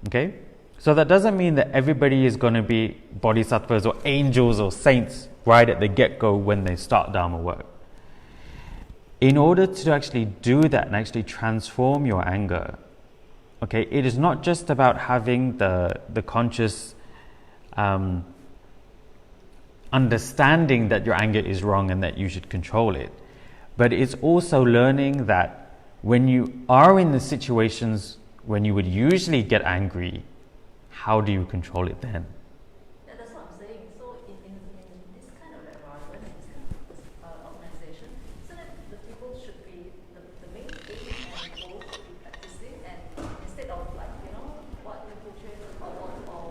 Okay? So that doesn't mean that everybody is going to be bodhisattvas or angels or saints right at the get-go when they start Dharma work. In order to actually do that and actually transform your anger, okay, it is not just about having the conscious understanding that your anger is wrong and that you should control it, but it's also learning that when you are in the situations when you would usually get angry, how do you control it then? Yeah, that's what I'm saying. So in this kind of environment, in this kind of organization, so that the people should be, the main aim and goal should be practicing, and instead of what Rinpoche or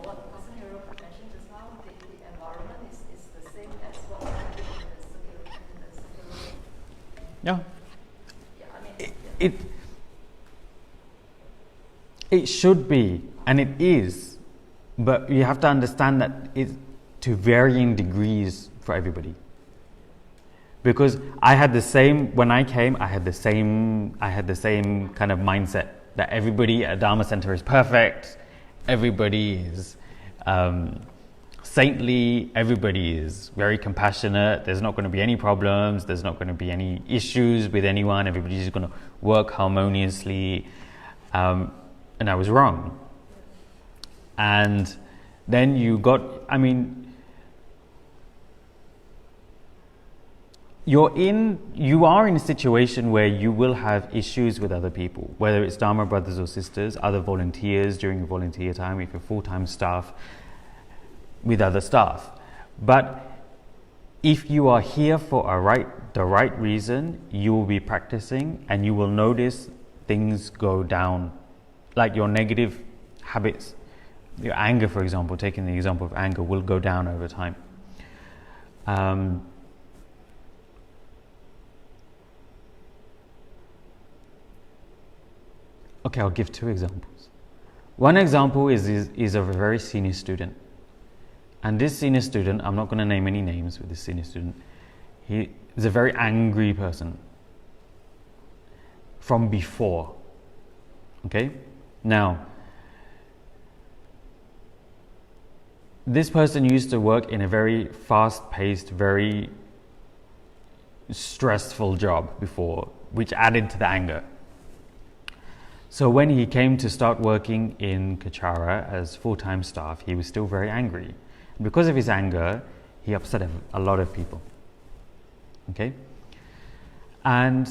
what Pastor Niral mentioned just now, the environment is the same as what happened in the circular. Yeah. Yeah, It should be, and it is, but you have to understand that it's to varying degrees for everybody. Because I had the same, when I came, I had the same kind of mindset that everybody at Dharma Center is perfect, everybody is saintly, everybody is very compassionate, there's not going to be any problems, there's not going to be any issues with anyone, everybody's just going to work harmoniously. And I was wrong. And then you are in a situation where you will have issues with other people, whether it's Dharma brothers or sisters, other volunteers during your volunteer time, if you're full-time staff, with other staff. But if you are here for the right reason, you will be practicing and you will notice things go down. Like your negative habits, your anger, for example, taking the example of anger, will go down over time. Okay, I'll give two examples. One example is of a very senior student. And this senior student, I'm not going to name any names with this senior student, he is a very angry person from before. Okay? Now, this person used to work in a very fast-paced, very stressful job before, which added to the anger. So when he came to start working in Kechara as full-time staff, he was still very angry. Because of his anger, he upset a lot of people. Okay? And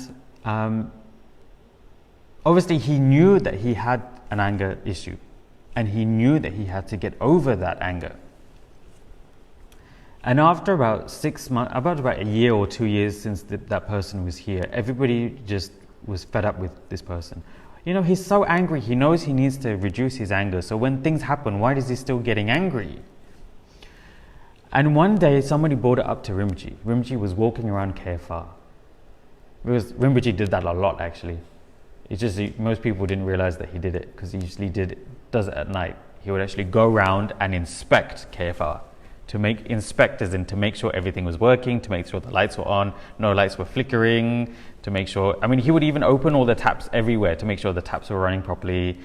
obviously he knew that he had an anger issue, and he knew that he had to get over that anger. And after about 6 months, about a year or 2 years since that person was here, everybody just was fed up with this person. You know, he's so angry, he knows he needs to reduce his anger. So when things happen, why is he still getting angry? And one day, somebody brought it up to Rinpoche. Rinpoche was walking around Kechara. Because Rinpoche did that a lot, actually. It's just most people didn't realize that he did it, because he usually does it at night. He would actually go around and inspect Kechara. To make sure everything was working, to make sure the lights were on, no lights were flickering, to make sure, he would even open all the taps everywhere to make sure the taps were running properly.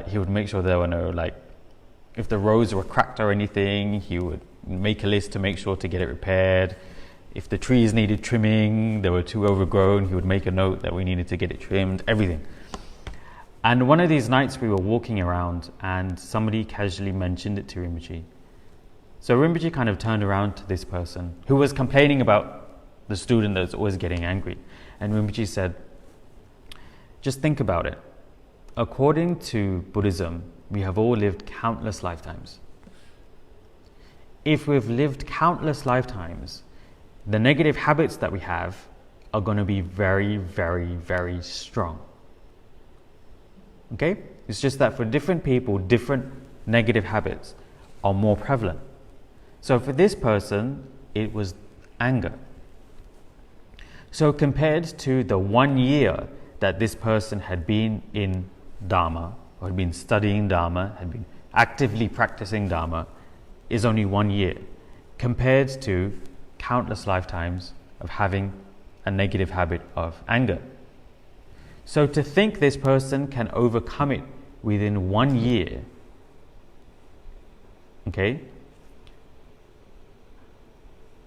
He would make sure there were no, if the roads were cracked or anything, he would make a list to make sure to get it repaired. If the trees needed trimming, they were too overgrown, he would make a note that we needed to get it trimmed, everything. And one of these nights we were walking around and somebody casually mentioned it to Rinpoche. So Rinpoche kind of turned around to this person who was complaining about the student that's always getting angry. And Rinpoche said, just think about it. According to Buddhism, we have all lived countless lifetimes. If we've lived countless lifetimes, the negative habits that we have are going to be very, very, very strong. Okay? It's just that for different people, different negative habits are more prevalent. So for this person, it was anger. So compared to the 1 year that this person had been in Dharma, or had been studying Dharma, had been actively practicing Dharma, is only 1 year, compared to countless lifetimes of having a negative habit of anger. So to think this person can overcome it within 1 year, okay,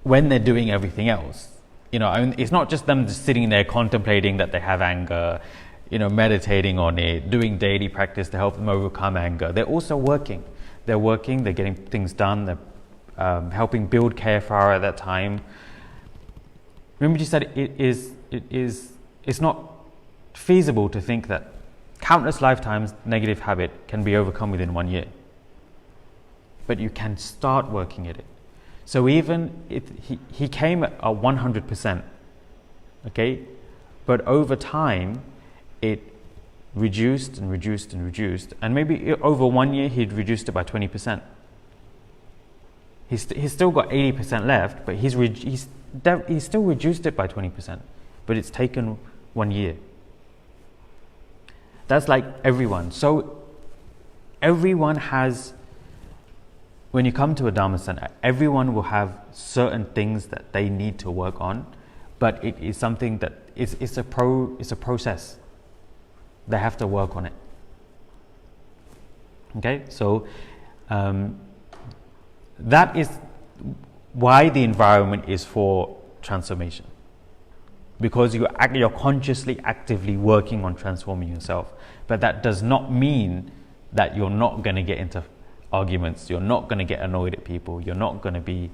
when they're doing everything else, it's not just them just sitting there contemplating that they have anger, meditating on it, doing daily practice to help them overcome anger. They're also working. They're getting things done, they're helping build Kechara at that time. Rinpoche said it's not feasible to think that countless lifetimes negative habit can be overcome within 1 year. But you can start working at it. So even if he came at 100%, okay, but over time it reduced and reduced and reduced, and maybe over 1 year he'd reduced it by 20%. He's still got 80% left, but he's still reduced it by 20%, but it's taken 1 year. That's like everyone. So everyone has, when you come to a Dharma center, everyone will have certain things that they need to work on, but it is something that it's a process. They have to work on it. Okay, so that is why the environment is for transformation, because you're consciously, actively working on transforming yourself. But that does not mean that you're not going to get into arguments, you're not going to get annoyed at people, you're not going to be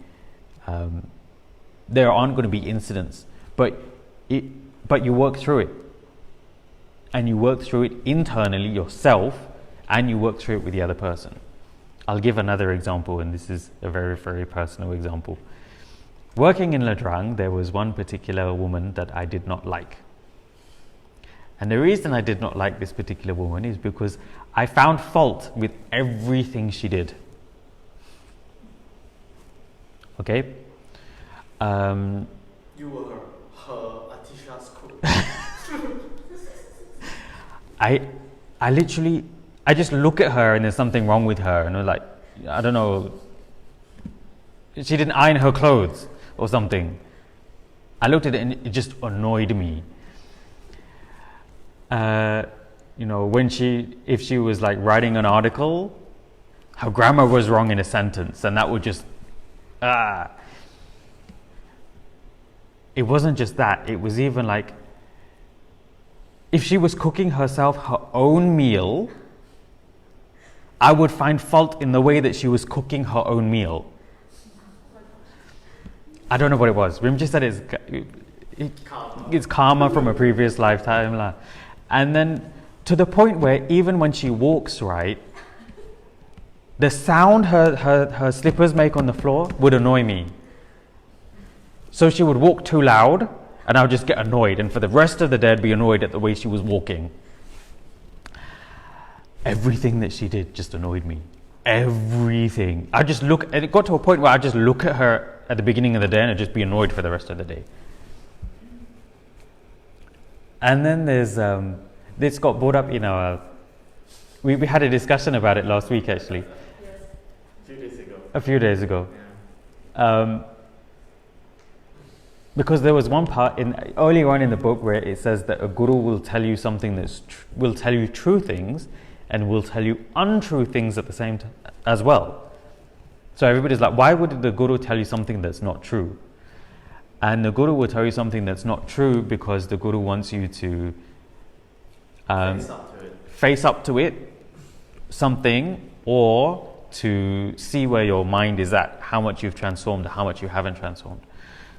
there aren't going to be incidents, but you work through it, and you work through it internally yourself, and you work through it with the other person. I'll give another example, and this is a very, very personal example. Working in Ladrang, there was one particular woman that I did not like. And the reason I did not like this particular woman is because I found fault with everything she did. Okay? You were her Atisha's cook. I literally, I just look at her and there's something wrong with her, and I'm like, I don't know, she didn't iron her clothes or something. I looked at it and it just annoyed me. If she was like writing an article, her grammar was wrong in a sentence, and that would just, It wasn't just that, it was even like, if she was cooking herself her own meal, I would find fault in the way that she was cooking her own meal. I don't know what it was. Rinpoche said it's karma from a previous lifetime. La. And then to the point where even when she walks, right, the sound her slippers make on the floor would annoy me. So she would walk too loud and I would just get annoyed, and for the rest of the day I'd be annoyed at the way she was walking. Everything that she did just annoyed me. Everything. It got to a point where I just look at her at the beginning of the day and I'd just be annoyed for the rest of the day. And then this got brought up in our, we had a discussion about it last week actually. Yes. A few days ago. Because there was one part earlier on in the book where it says that a guru will tell you something will tell you true things and will tell you untrue things at the same time as well. So everybody's like, why would the guru tell you something that's not true? And the guru will tell you something that's not true because the guru wants you to face up to it, something, or to see where your mind is at, how much you've transformed, how much you haven't transformed.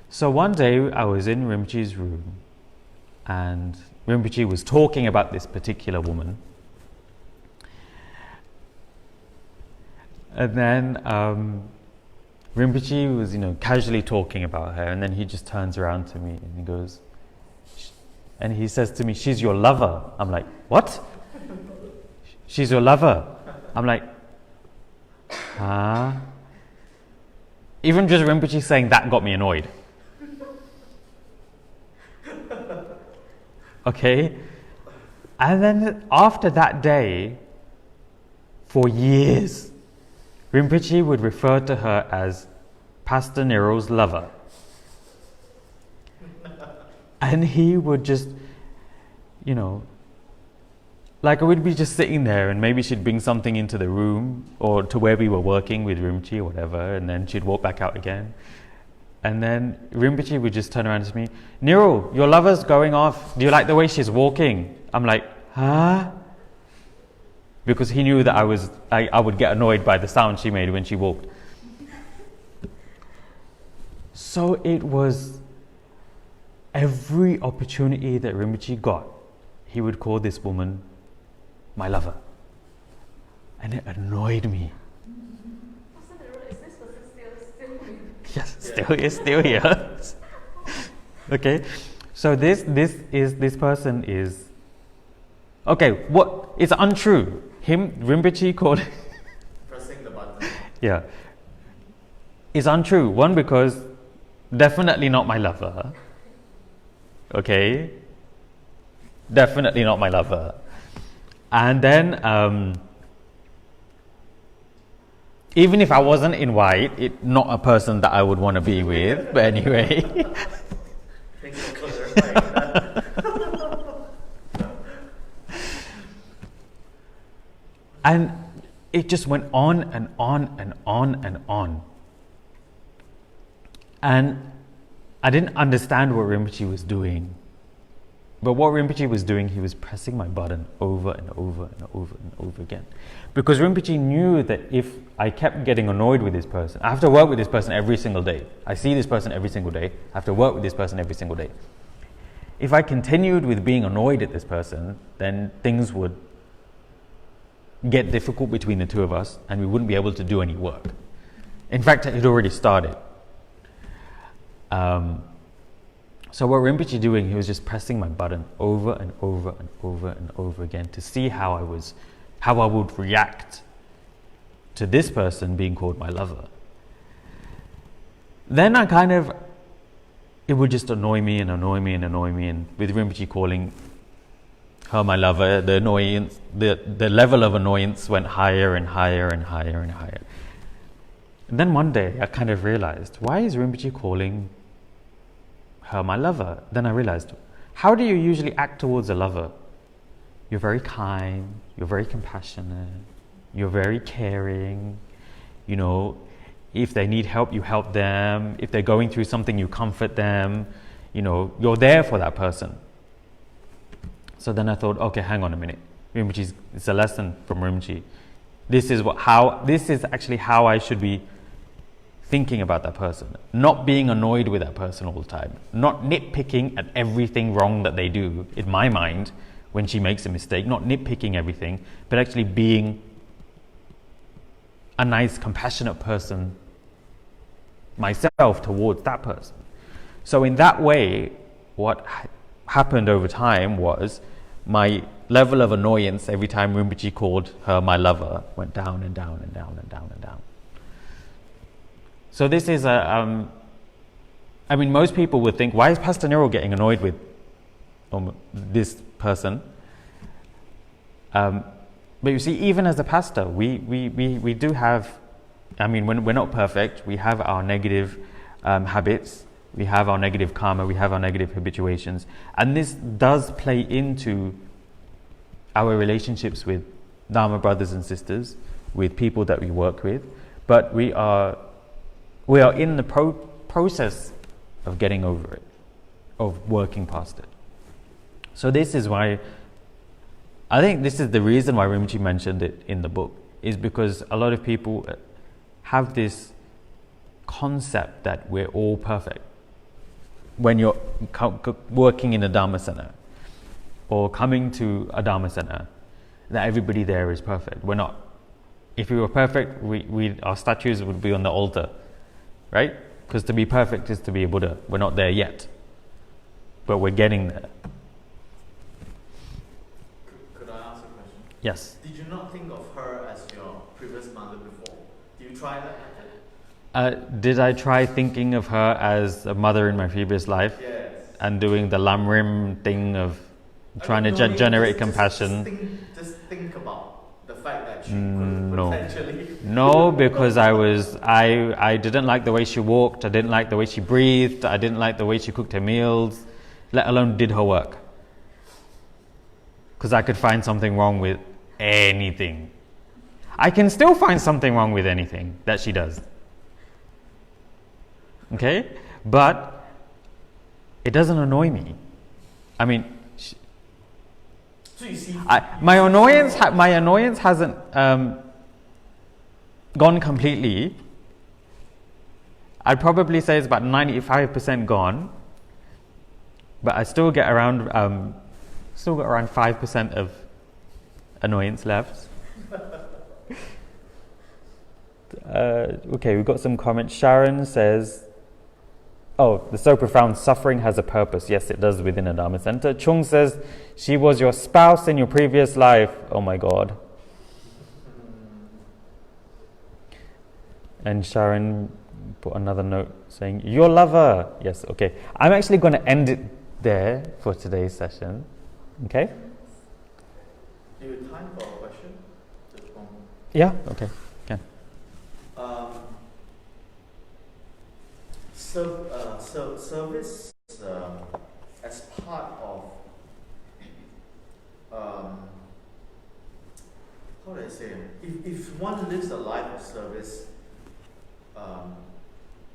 So one day I was in Rinpoche's room and Rinpoche was talking about this particular woman. And then Rinpoche was, casually talking about her, and then he just turns around to me and he goes, and he says to me, "She's your lover." I'm like, "What? She's your lover?" I'm like, "Huh?" Even just Rinpoche saying that got me annoyed. Okay? And then after that day, for years, Rinpoche would refer to her as Pastor Niral's lover. And he would just, like I would be just sitting there and maybe she'd bring something into the room or to where we were working with Rinpoche or whatever, and then she'd walk back out again. And then Rinpoche would just turn around to me, "Niral, your lover's going off. Do you like the way she's walking?" I'm like, "Huh?" Because he knew that I would get annoyed by the sound she made when she walked. So it was every opportunity that Rinpoche got, he would call this woman my lover. And it annoyed me. Is this person still with? Yes, still here. Okay, so this person is okay. What? It's untrue. Rinpoche called. Pressing the button. Yeah, it's untrue. One, because definitely not my lover. Okay, definitely not my lover. And then even if I wasn't in white, it's not a person that I would want to be with. But anyway. Thanks for clarifying that. And it just went on and on and on and on. And I didn't understand what Rinpoche was doing. But what Rinpoche was doing, he was pressing my button over and over and over and over again. Because Rinpoche knew that if I kept getting annoyed with this person, I have to work with this person every single day. I see this person every single day. I have to work with this person every single day. If I continued with being annoyed at this person, then things would get difficult between the two of us and we wouldn't be able to do any work. In fact, it had already started. So what Rinpoche doing, he was just pressing my button over and over and over and over again to see how I would react to this person being called my lover. Then it would just annoy me and annoy me and annoy me, and with Rinpoche calling, her my lover, the annoyance, the level of annoyance went higher and higher and higher and higher. And then one day I kind of realized, why is Rinpoche calling her my lover? Then I realized, how do you usually act towards a lover? You're very kind, you're very compassionate, you're very caring, you know, if they need help, you help them, if they're going through something, you comfort them, you know, you're there for that person. So then I thought, okay, hang on a minute. Rinpoche, it's a lesson from Rinpoche. This is actually how I should be thinking about that person. Not being annoyed with that person all the time. Not nitpicking at everything wrong that they do, in my mind, when she makes a mistake. Not nitpicking everything, but actually being a nice, compassionate person myself towards that person. So in that way, what happened over time was my level of annoyance every time Rinpoche called her my lover went down and down and down and down and down. So this is I mean, most people would think, why is Pastor Niral getting annoyed with this person? But you see, even as a pastor, we do have, I mean, when we're not perfect, we have our negative habits, we have our negative karma, we have our negative habituations. And this does play into our relationships with Dharma brothers and sisters, with people that we work with. But we are in the process of getting over it, of working past it. So this is why, I think this is the reason why Rinpoche mentioned it in the book, is because a lot of people have this concept that we're all perfect. When you're working in a Dharma center or coming to a Dharma center, that everybody there is perfect. We're not. If we were perfect, our statues would be on the altar, right? Because to be perfect is to be a Buddha. We're not there yet, but we're getting there. Could I ask a question? Yes. Did you not think of her as your previous mother before? Did you try that? Did I try thinking of her as a mother in my previous life? Yes. And doing the lamrim thing of trying to generate compassion? Just think about the fact that she could potentially... No, because I didn't like the way she walked, I didn't like the way she breathed, I didn't like the way she cooked her meals, let alone did her work. Because I could find something wrong with anything. I can still find something wrong with anything that she does. Okay? But it doesn't annoy me. I mean, so you see, my annoyance hasn't gone completely. I'd probably say it's about 95% gone, but I still get around 5% of annoyance left. Okay, we've got some comments. Sharon says, oh, the so profound suffering has a purpose. Yes, it does within a Dharma center. Chung says, she was your spouse in your previous life. Oh my God. And Sharon put another note saying, your lover. Yes, okay. I'm actually going to end it there for today's session. Okay? do you have time for a question? Just one. Yeah, okay. Can. Service as part of how do I say? If one lives a life of service,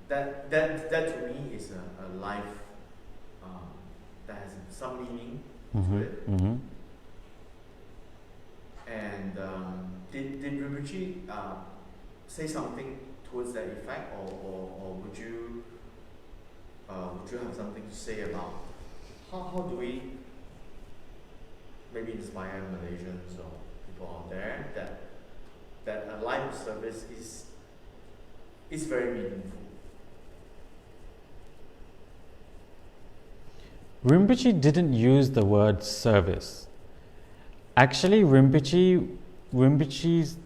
that to me is a life that has some meaning to it. Mm-hmm. And did Rinpoche say something towards that effect, or would you have something to say about how do we maybe inspire Malaysians or people out there that a life of service is very meaningful? Rinpoche didn't use the word service. Actually, Rinpoche's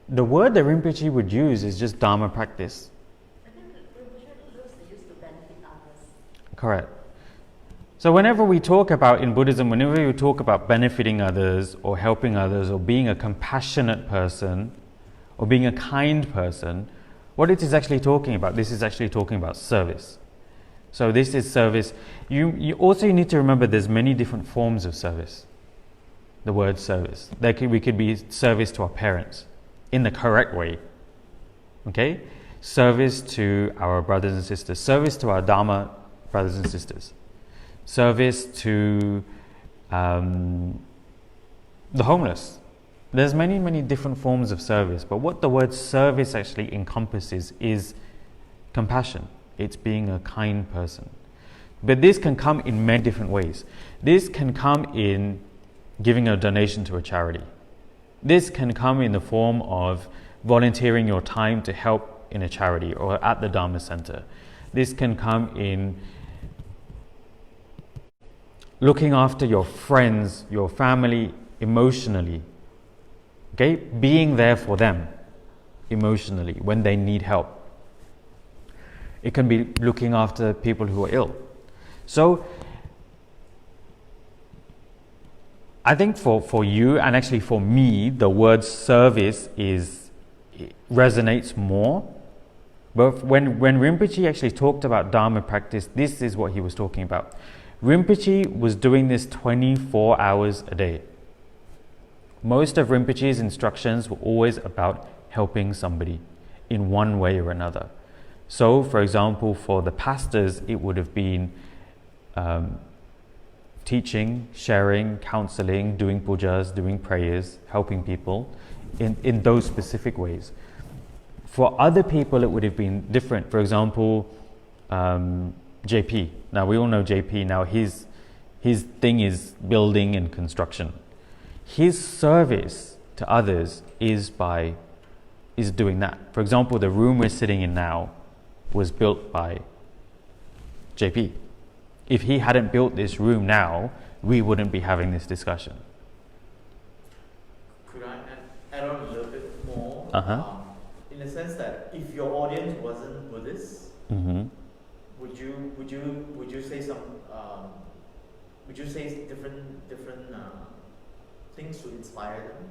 the word that Rinpoche would use is just Dharma practice. I think Rinpoche used to benefit others. Correct. So whenever we talk about, in Buddhism, whenever we talk about benefiting others or helping others or being a compassionate person or being a kind person, what it is actually talking about, this is actually talking about service. So this is service. You also need to remember there's many different forms of service. The word service. We could be service to our parents in the correct way. Okay? Service to our brothers and sisters. Service to our Dharma brothers and sisters. Service to the homeless. There's many, many different forms of service, but what the word service actually encompasses is compassion. It's being a kind person. But this can come in many different ways. This can come in giving a donation to a charity. This can come in the form of volunteering your time to help in a charity or at the Dharma Center. This can come in looking after your friends, your family emotionally. Okay? Being there for them emotionally when they need help. It can be looking after people who are ill. So, I think for you and actually for me, the word service resonates more. But when Rinpoche actually talked about Dharma practice, this is what he was talking about. Rinpoche was doing this 24 hours a day. Most of Rinpoche's instructions were always about helping somebody in one way or another. So, for example, for the pastors, it would have been teaching, sharing, counseling, doing pujas, doing prayers, helping people in those specific ways. For other people, it would have been different. For example, JP. Now, we all know JP. Now, his thing is building and construction. His service to others is doing that. For example, the room we're sitting in now was built by JP. If he hadn't built this room now, we wouldn't be having this discussion. Could I add on a little bit more? In the sense that if your audience wasn't Buddhist, would you say different things to inspire them?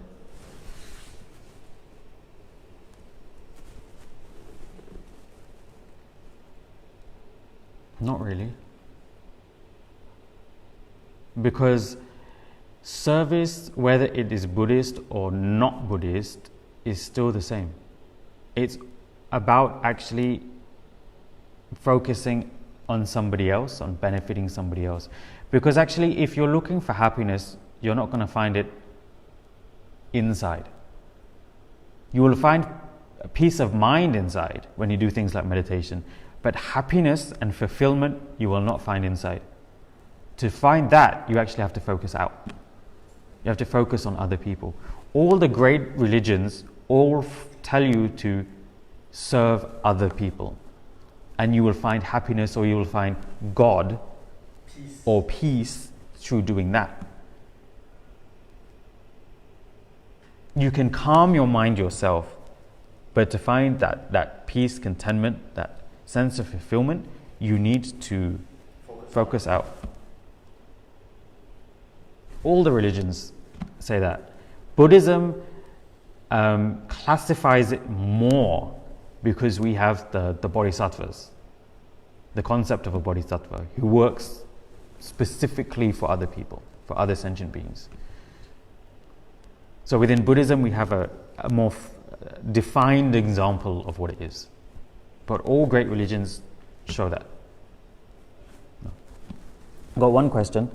Not really. Because service, whether it is Buddhist or not Buddhist, is still the same. It's about actually focusing on somebody else, on benefiting somebody else. Because actually, if you're looking for happiness, you're not going to find it inside. You will find a peace of mind inside when you do things like meditation. But happiness and fulfillment, you will not find inside. To find that, you actually have to focus out. You have to focus on other people. All the great religions all tell you to serve other people. And you will find happiness, or you will find God or peace through doing that. You can calm your mind yourself, but to find that peace, contentment, that sense of fulfillment, you need to focus out. All the religions say that. Buddhism classifies it more because we have the bodhisattvas, the concept of a bodhisattva who works specifically for other people, for other sentient beings. So within Buddhism, we have a more defined example of what it is. But all great religions show that. Got one question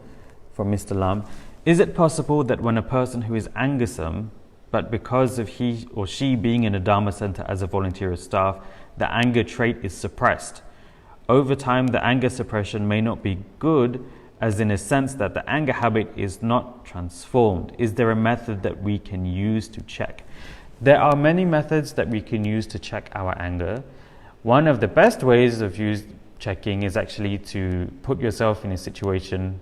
from Mr. Lam. Is it possible that when a person who is angersome, but because of he or she being in a Dharma center as a volunteer or staff, the anger trait is suppressed? Over time, the anger suppression may not be good, as in a sense that the anger habit is not transformed. Is there a method that we can use to check? There are many methods that we can use to check our anger. One of the best ways of checking is actually to put yourself in a situation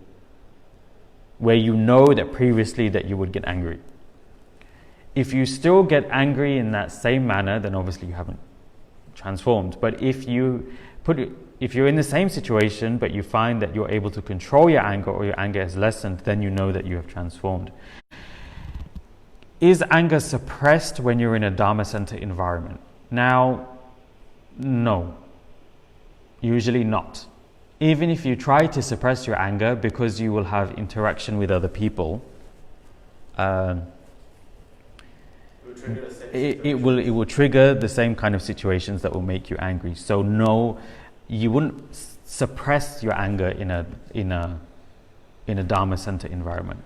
where you know that previously that you would get angry. If you still get angry in that same manner, then obviously you haven't transformed. But if you put if you're in the same situation but you find that you're able to control your anger or your anger has lessened, then you know that you have transformed. Is anger suppressed when you're in a Dharma center environment? Now, no. Usually not. Even if you try to suppress your anger, because you will have interaction with other people, it will trigger the same kind of situations that will make you angry. So no, you wouldn't suppress your anger in a Dharma center environment.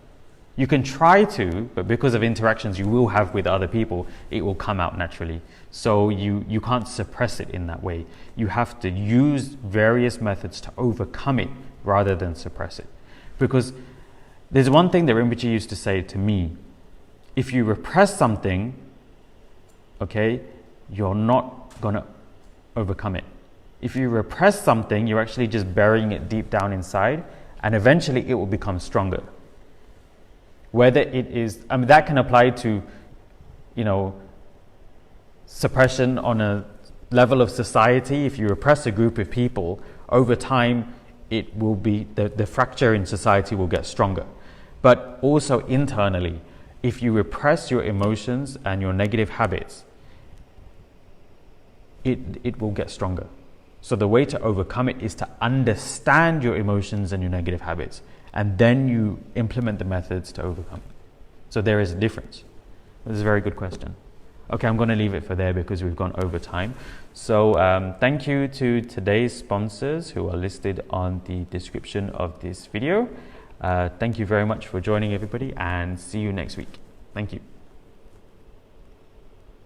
You can try to, but because of interactions you will have with other people, it will come out naturally. So you can't suppress it in that way. You have to use various methods to overcome it rather than suppress it. Because there's one thing that Rinpoche used to say to me: if you repress something, okay, you're not going to overcome it. If you repress something, you're actually just burying it deep down inside, and eventually it will become stronger. Whether it is, I mean, that can apply to, suppression on a level of society. If you repress a group of people, over time, it will be, the fracture in society will get stronger. But also internally, if you repress your emotions and your negative habits, it will get stronger. So the way to overcome it is to understand your emotions and your negative habits, and then you implement the methods to overcome it. So there is a difference. This is a very good question. Okay, I'm going to leave it for there because we've gone over time. So thank you to today's sponsors who are listed on the description of this video. Thank you very much for joining, everybody, and see you next week. Thank you.